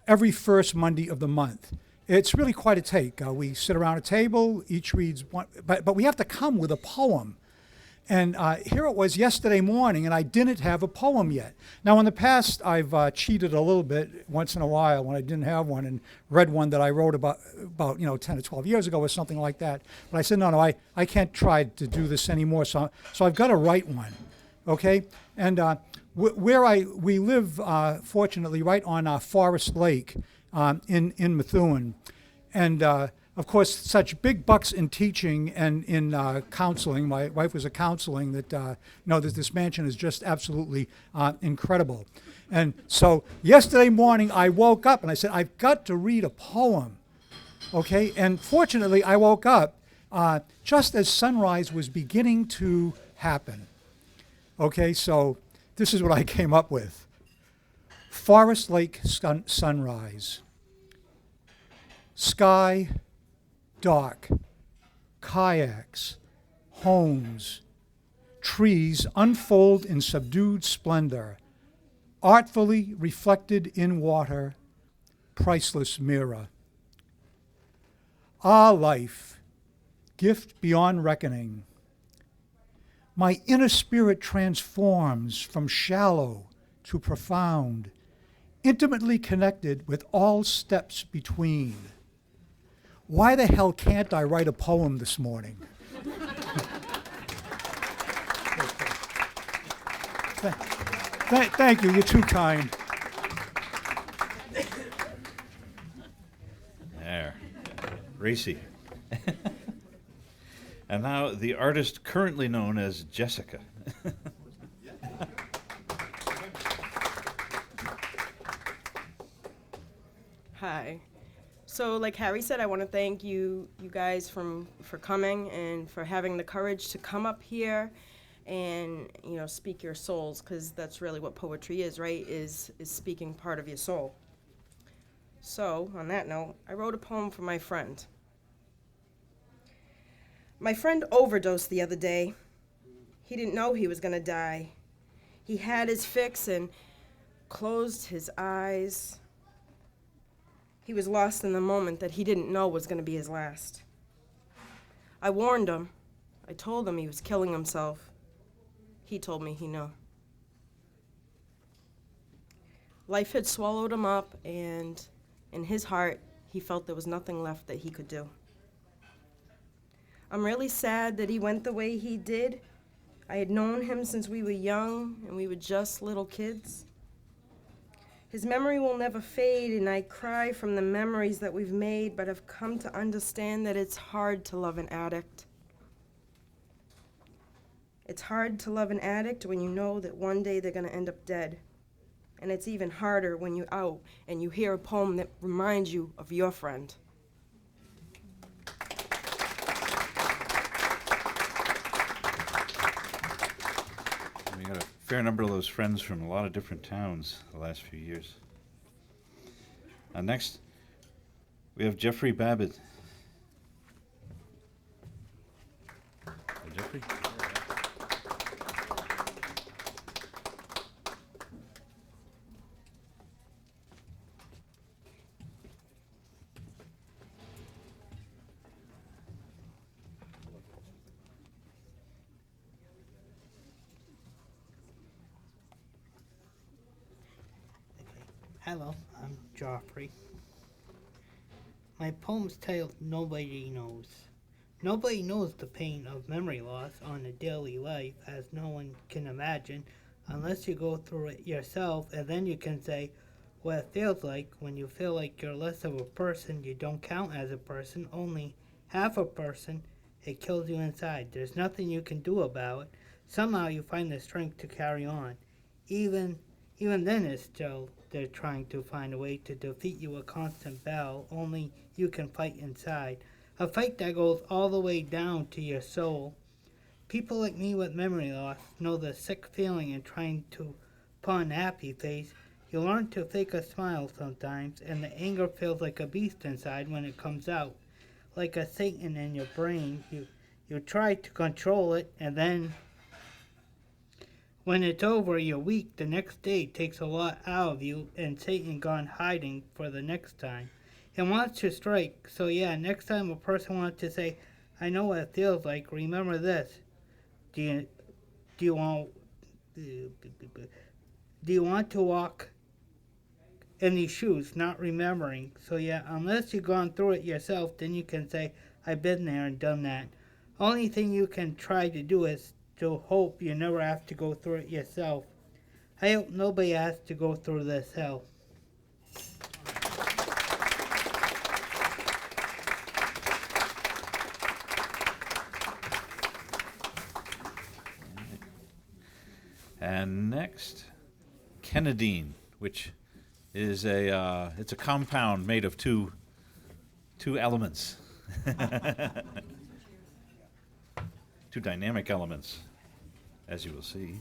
every first Monday of the month. It's really quite a take. We sit around a table, each reads one, but we have to come with a poem. And here it was yesterday morning, and I didn't have a poem yet. Now, in the past, I've cheated a little bit once in a while when I didn't have one and read one that I wrote about 10 or 12 years ago or something like that. But I said, no, I can't try to do this anymore, so I've got to write one, okay? And we live, fortunately, right on Forest Lake in Methuen. And of course, such big bucks in teaching and in counseling. My wife was a counseling that, that this mansion is just absolutely incredible. And so yesterday morning, I woke up and I said, I've got to read a poem, okay? And fortunately, I woke up just as sunrise was beginning to happen. Okay, so this is what I came up with. Forest Lake sunrise. Sky, dark, kayaks, homes, trees unfold in subdued splendor, artfully reflected in water, priceless mirror. Ah, life, gift beyond reckoning. My inner spirit transforms from shallow to profound, intimately connected with all steps between. Why the hell can't I write a poem this morning? Thank you, you're too kind. There. Racy. And now the artist currently known as Jessica. Hi. So, like Harry said, I want to thank you guys for coming and for having the courage to come up here and speak your souls, because that's really what poetry is, right? Is speaking part of your soul. So, on that note, I wrote a poem for my friend. My friend overdosed the other day. He didn't know he was gonna die. He had his fix and closed his eyes. He was lost in the moment that he didn't know was gonna be his last. I warned him. I told him he was killing himself. He told me he knew. Life had swallowed him up, and in his heart, he felt there was nothing left that he could do. I'm really sad that he went the way he did. I had known him since we were young, and we were just little kids. His memory will never fade, and I cry from the memories that we've made, but I've come to understand that it's hard to love an addict. It's hard to love an addict when you know that one day they're gonna end up dead. And it's even harder when you're out and you hear a poem that reminds you of your friend. We got a fair number of those friends from a lot of different towns the last few years. Next, we have Jeffrey Babbitt. Jeffrey? Hello, I'm Joffrey. My poem's titled Nobody Knows. Nobody knows the pain of memory loss on a daily life, as no one can imagine unless you go through it yourself, and then you can say what it feels like when you feel like you're less of a person, you don't count as a person, only half a person. It kills you inside. There's nothing you can do about it. Somehow you find the strength to carry on. Even then it's still they're trying to find a way to defeat you, a constant battle. Only you can fight inside. A fight that goes all the way down to your soul. People like me with memory loss know the sick feeling in trying to put on a happy face. You learn to fake a smile sometimes, and the anger feels like a beast inside when it comes out. Like a Satan in your brain, you try to control it, and then when it's over, you're weak. The next day takes a lot out of you, and Satan gone hiding for the next time. It wants to strike, so yeah, next time a person wants to say, I know what it feels like, remember this. Do you want to walk in these shoes, not remembering? So yeah, unless you've gone through it yourself, then you can say, I've been there and done that. Only thing you can try to do is to hope you never have to go through it yourself. I hope nobody has to go through this hell. And next, Kennedine, which is it's a compound made of two elements. two dynamic elements, as you will see.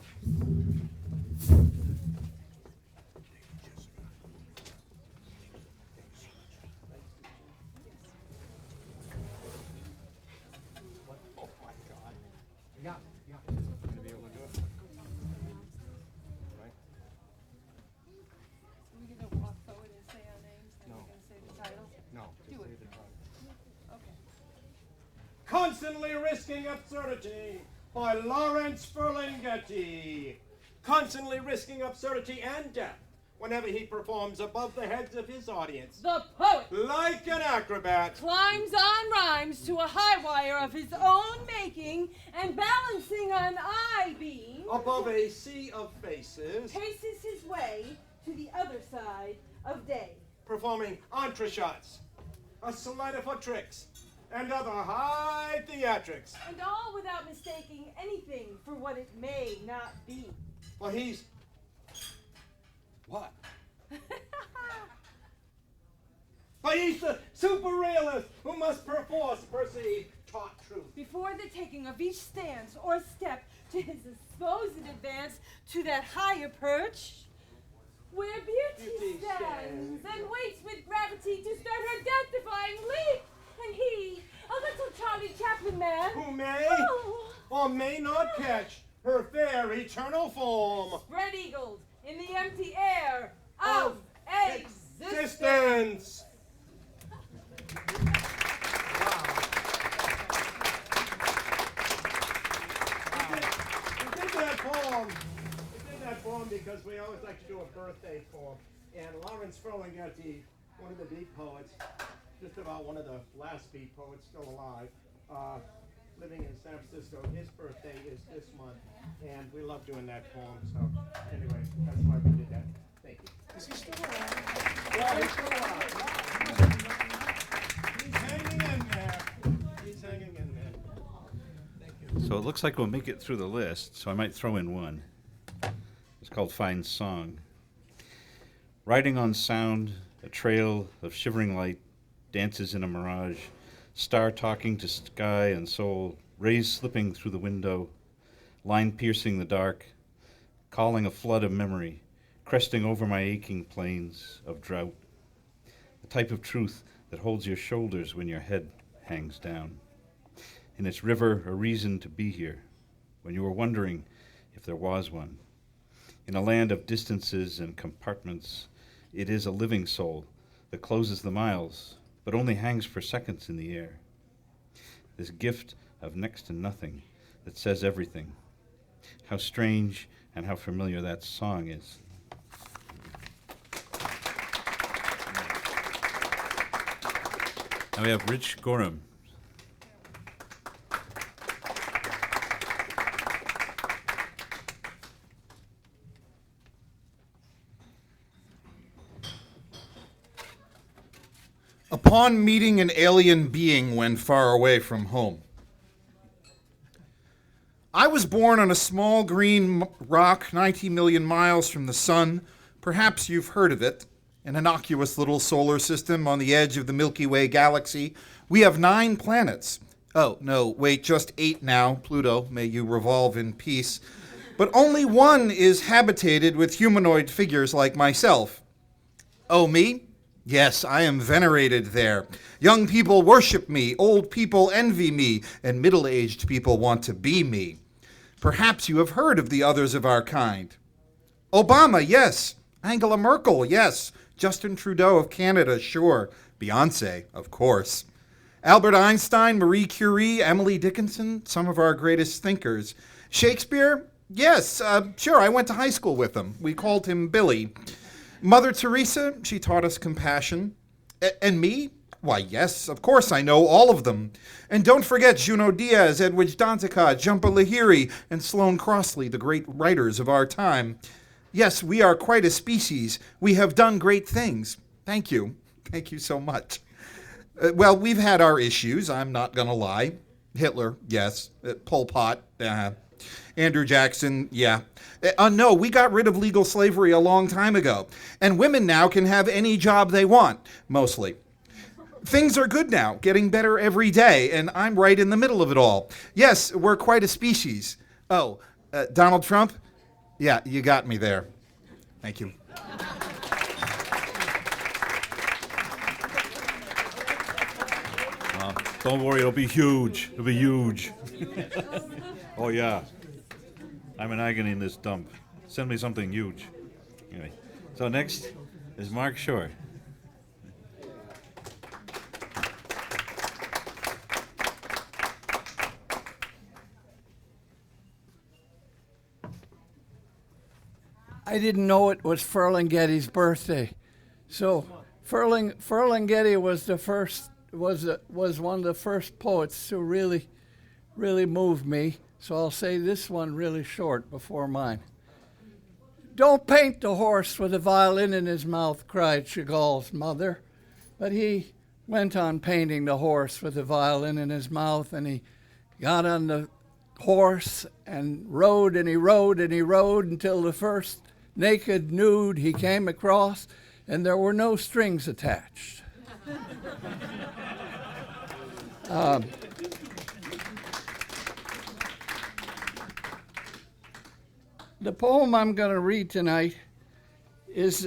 Constantly Risking Absurdity by Lawrence Ferlinghetti. Constantly risking absurdity and death whenever he performs above the heads of his audience. The poet, Like an acrobat, climbs on rhymes to a high wire of his own making and balancing an I-beam, above a sea of faces, paces his way to the other side of day. performing entreshots, a sleight of foot tricks, and other high theatrics. And all without mistaking anything for what it may not be. Well, he's... What? But he's the super realist who must perforce perceive taught truth. Before the taking of each stance or step to his supposed advance to that higher perch, where beauty stands and waits with gravity to start her death-defying leap. And he, a little Charlie Chaplin man, who may or may not catch her fair eternal form, spread-eagled in the empty air of existence. We did that poem because we always like to do a birthday poem. And Lawrence Ferlinghetti, one of the beat poets, just about one of the last beat poets still alive, living in San Francisco. His birthday is this month, and we love doing that poem. So anyway, that's why we did that. Thank you. Is he still alive? Yeah, he's still alive. He's hanging in there. He's hanging in there. Thank you. So it looks like we'll make it through the list, so I might throw in one. It's called Fine Song. Riding on sound, a trail of shivering light dances in a mirage, star talking to sky and soul, rays slipping through the window, line piercing the dark, calling a flood of memory, cresting over my aching plains of drought. The type of truth that holds your shoulders when your head hangs down. In its river, a reason to be here, when you were wondering if there was one. In a land of distances and compartments, it is a living soul that closes the miles, but only hangs for seconds in the air. This gift of next to nothing that says everything. How strange and how familiar that song is. Now we have Rich Gorham. Upon meeting an alien being when far away from home. I was born on a small green rock 90 million miles from the sun. Perhaps you've heard of it. An innocuous little solar system on the edge of the Milky Way galaxy. We have 9 planets. Oh, no, wait, just 8 now. Pluto, may you revolve in peace. But only one is habitated with humanoid figures like myself. Oh, me? Yes, I am venerated there. Young people worship me, old people envy me, and middle-aged people want to be me. Perhaps you have heard of the others of our kind. Obama, yes. Angela Merkel, yes. Justin Trudeau of Canada, sure. Beyonce, of course. Albert Einstein, Marie Curie, Emily Dickinson, some of our greatest thinkers. Shakespeare? Yes, sure, I went to high school with him. We called him Billy. Mother Teresa, she taught us compassion. And me? Why, yes, of course I know all of them. And don't forget Junot Diaz, Edwidge Danticat, Jhumpa Lahiri, and Sloane Crossley, the great writers of our time. Yes, we are quite a species. We have done great things. Thank you. Thank you so much. Well, we've had our issues, I'm not going to lie. Hitler, yes. Pol Pot, Andrew Jackson, yeah. No, we got rid of legal slavery a long time ago. And women now can have any job they want, mostly. Things are good now, getting better every day, and I'm right in the middle of it all. Yes, we're quite a species. Oh, Donald Trump? Yeah, you got me there. Thank you. Don't worry, it'll be huge. It'll be huge. Oh, yeah. I'm in agony in this dump. Send me something huge. Anyway, so next is Mark Short. I didn't know it was Ferlinghetti's birthday, so Ferlinghetti was one of the first poets who really moved me. So I'll say this one really short before mine. Don't paint the horse with a violin in his mouth, cried Chagall's mother, but he went on painting the horse with a violin in his mouth, and he got on the horse and rode and he rode and he rode until the first naked nude he came across, and there were no strings attached. The poem I'm going to read tonight is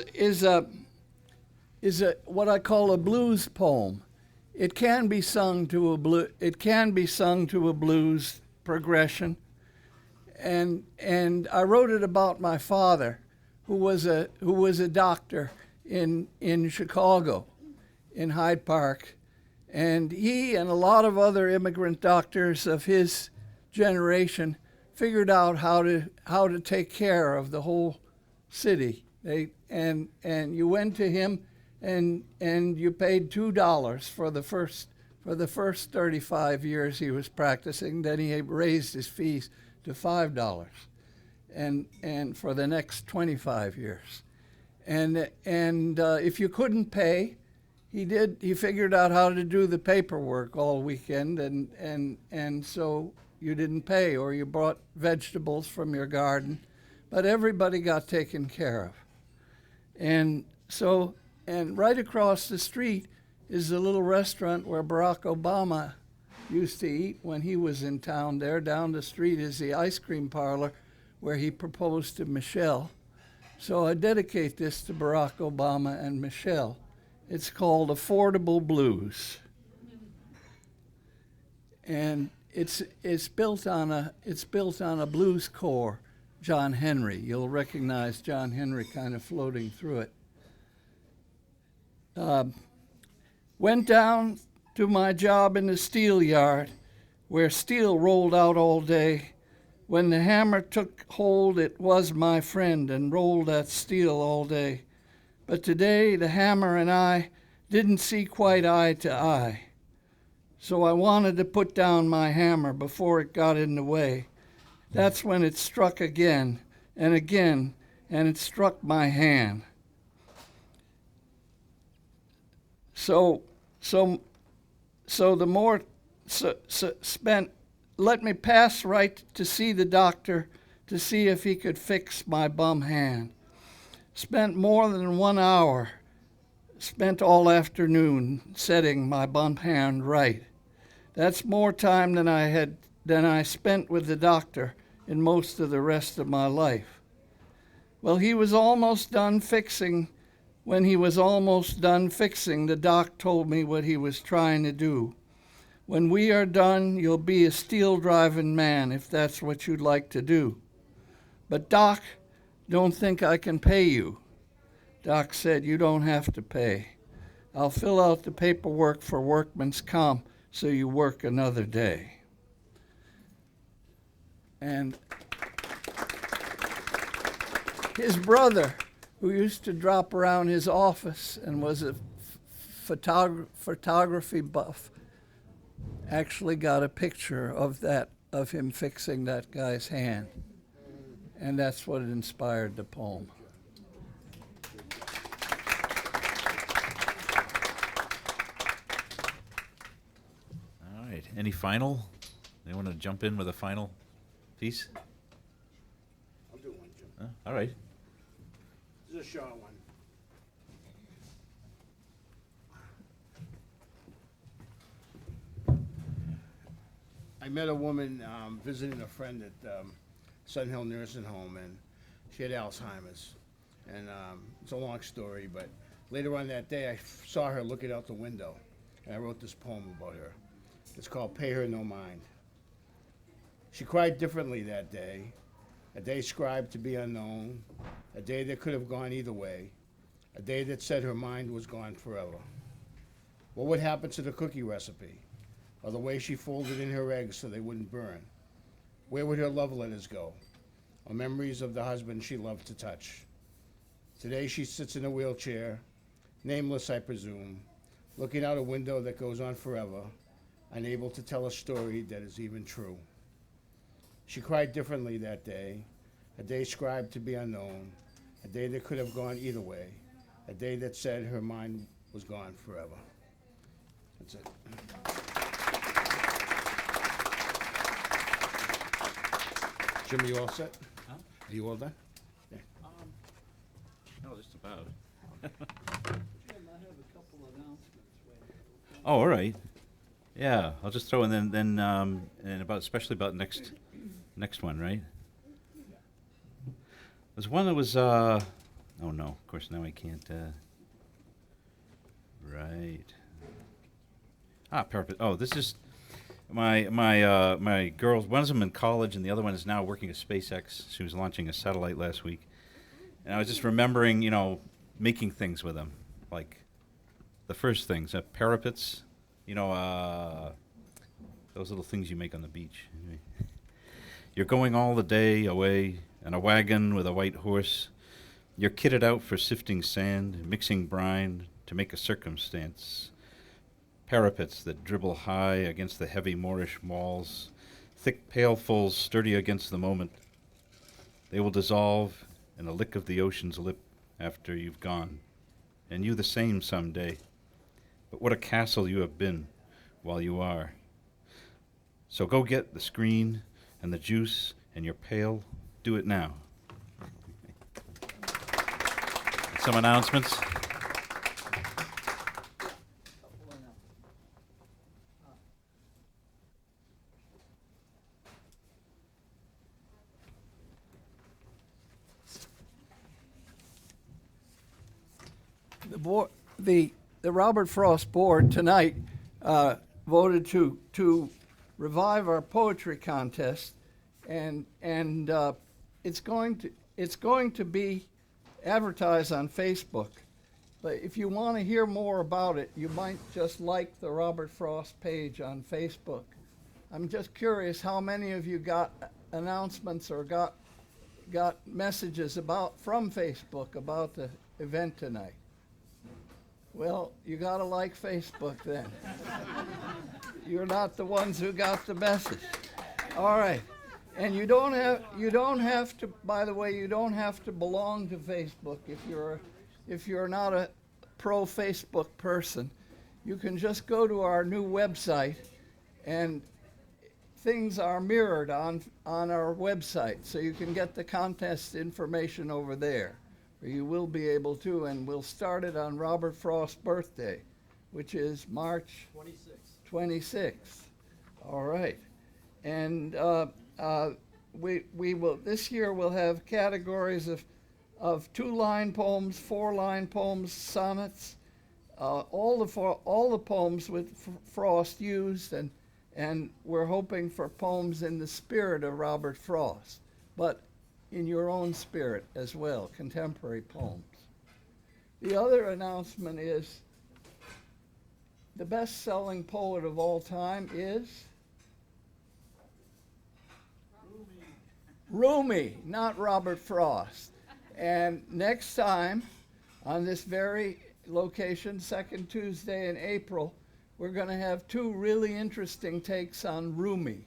what I call a blues poem. It can be sung to a blues progression, and I wrote it about my father, who was a doctor in Chicago, in Hyde Park, and he and a lot of other immigrant doctors of his generation figured out how to take care of the whole city. And you went to him and you paid $2 for the first 35 years he was practicing. Then he raised his fees to $5 and for the next 25 years. And if you couldn't pay, he figured out how to do the paperwork all weekend, and so you didn't pay, or you bought vegetables from your garden, but everybody got taken care of. And right across the street is a little restaurant where Barack Obama used to eat when he was in town there. Down the street is the ice cream parlor where he proposed to Michelle. So I dedicate this to Barack Obama and Michelle. It's called Affordable Blues. And it's built on a blues core, John Henry. You'll recognize John Henry kind of floating through it. Went down to my job in the steel yard, where steel rolled out all day. When the hammer took hold, it was my friend and rolled that steel all day. But today the hammer and I didn't see quite eye to eye. So I wanted to put down my hammer before it got in the way. That's when it struck again, and it struck my hand. Let me pass right to see the doctor to see if he could fix my bum hand. Spent more than 1 hour, spent all afternoon setting my bum hand right. That's more time than I spent with the doctor in most of the rest of my life. Well, he was almost done fixing. When he was almost done fixing, the doc told me what he was trying to do. When we are done, you'll be a steel-driving man if that's what you'd like to do. But Doc, don't think I can pay you. Doc said, you don't have to pay. I'll fill out the paperwork for workman's comp so you work another day. And his brother, who used to drop around his office and was a photography buff, actually got a picture of him fixing that guy's hand. And that's what inspired the poem. All right. Any final? They want to jump in with a final piece? I'll do one, Jim. All right. This is a short one. I met a woman visiting a friend at Sun Hill Nursing Home, and she had Alzheimer's. And it's a long story, but later on that day, I saw her looking out the window, and I wrote this poem about her. It's called Pay Her No Mind. She cried differently that day, a day scribed to be unknown, a day that could have gone either way, a day that said her mind was gone forever. What would happen to the cookie recipe, or the way she folded in her eggs so they wouldn't burn? Where would her love letters go, or memories of the husband she loved to touch? Today she sits in a wheelchair, nameless I presume, looking out a window that goes on forever, unable to tell a story that is even true. She cried differently that day, a day scribed to be unknown, a day that could have gone either way, a day that said her mind was gone forever. That's it. Jim, you all set? Huh? Are you all done? Yeah. No, just about. Jim, I have a couple announcements waiting. Oh, all right. Yeah, I'll just throw in then and about especially about next one, right? There's one that was oh no, of course now I can't right. Perfect. Oh, this is my girls. One of them in college, and the other one is now working at SpaceX. She was launching a satellite last week, and I was just remembering, making things with them, like the first things, parapets, those little things you make on the beach. You're going all the day away in a wagon with a white horse. You're kitted out for sifting sand, mixing brine to make a circumstance. Parapets that dribble high against the heavy Moorish walls, thick pailfuls sturdy against the moment. They will dissolve in a lick of the ocean's lip after you've gone, and you the same someday. But what a castle you have been while you are. So go get the screen and the juice and your pail. Do it now. Some announcements. The Robert Frost Board tonight voted to revive our poetry contest, and it's going to be advertised on Facebook. But if you want to hear more about it, you might just like the Robert Frost page on Facebook. I'm just curious how many of you got announcements or got messages from Facebook about the event tonight. Well, you gotta like Facebook then. You're not the ones who got the message. All right. And you don't have to, by the way, you don't have to belong to Facebook if you're not a pro Facebook person. You can just go to our new website, and things are mirrored on our website, so you can get the contest information over there. You will be able to, and we'll start it on Robert Frost's birthday, which is March 26th. All right. And we will, this year we'll have categories of 2-line poems, 4-line poems, sonnets, all the poems with Frost used, and we're hoping for poems in the spirit of Robert Frost, but in your own spirit as well, contemporary poems. The other announcement is the best-selling poet of all time is Rumi, not Robert Frost. And next time, on this very location, second Tuesday in April, we're going to have 2 really interesting takes on Rumi,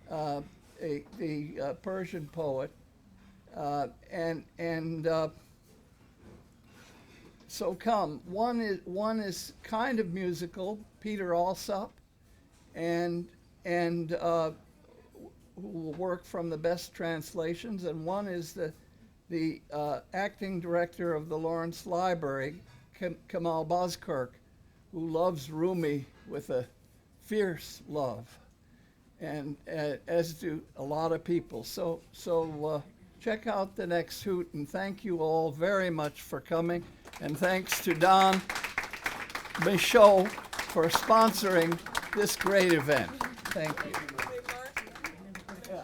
the Persian poet. So come. One is kind of musical, Peter Alsop, and who will work from the best translations, and one is the acting director of the Lawrence Library, Kamal Bozkirk, who loves Rumi with a fierce love. and as do a lot of people. So check out the next hoot, and thank you all very much for coming. And thanks to Don Michaud for sponsoring this great event. Thank you. Yeah.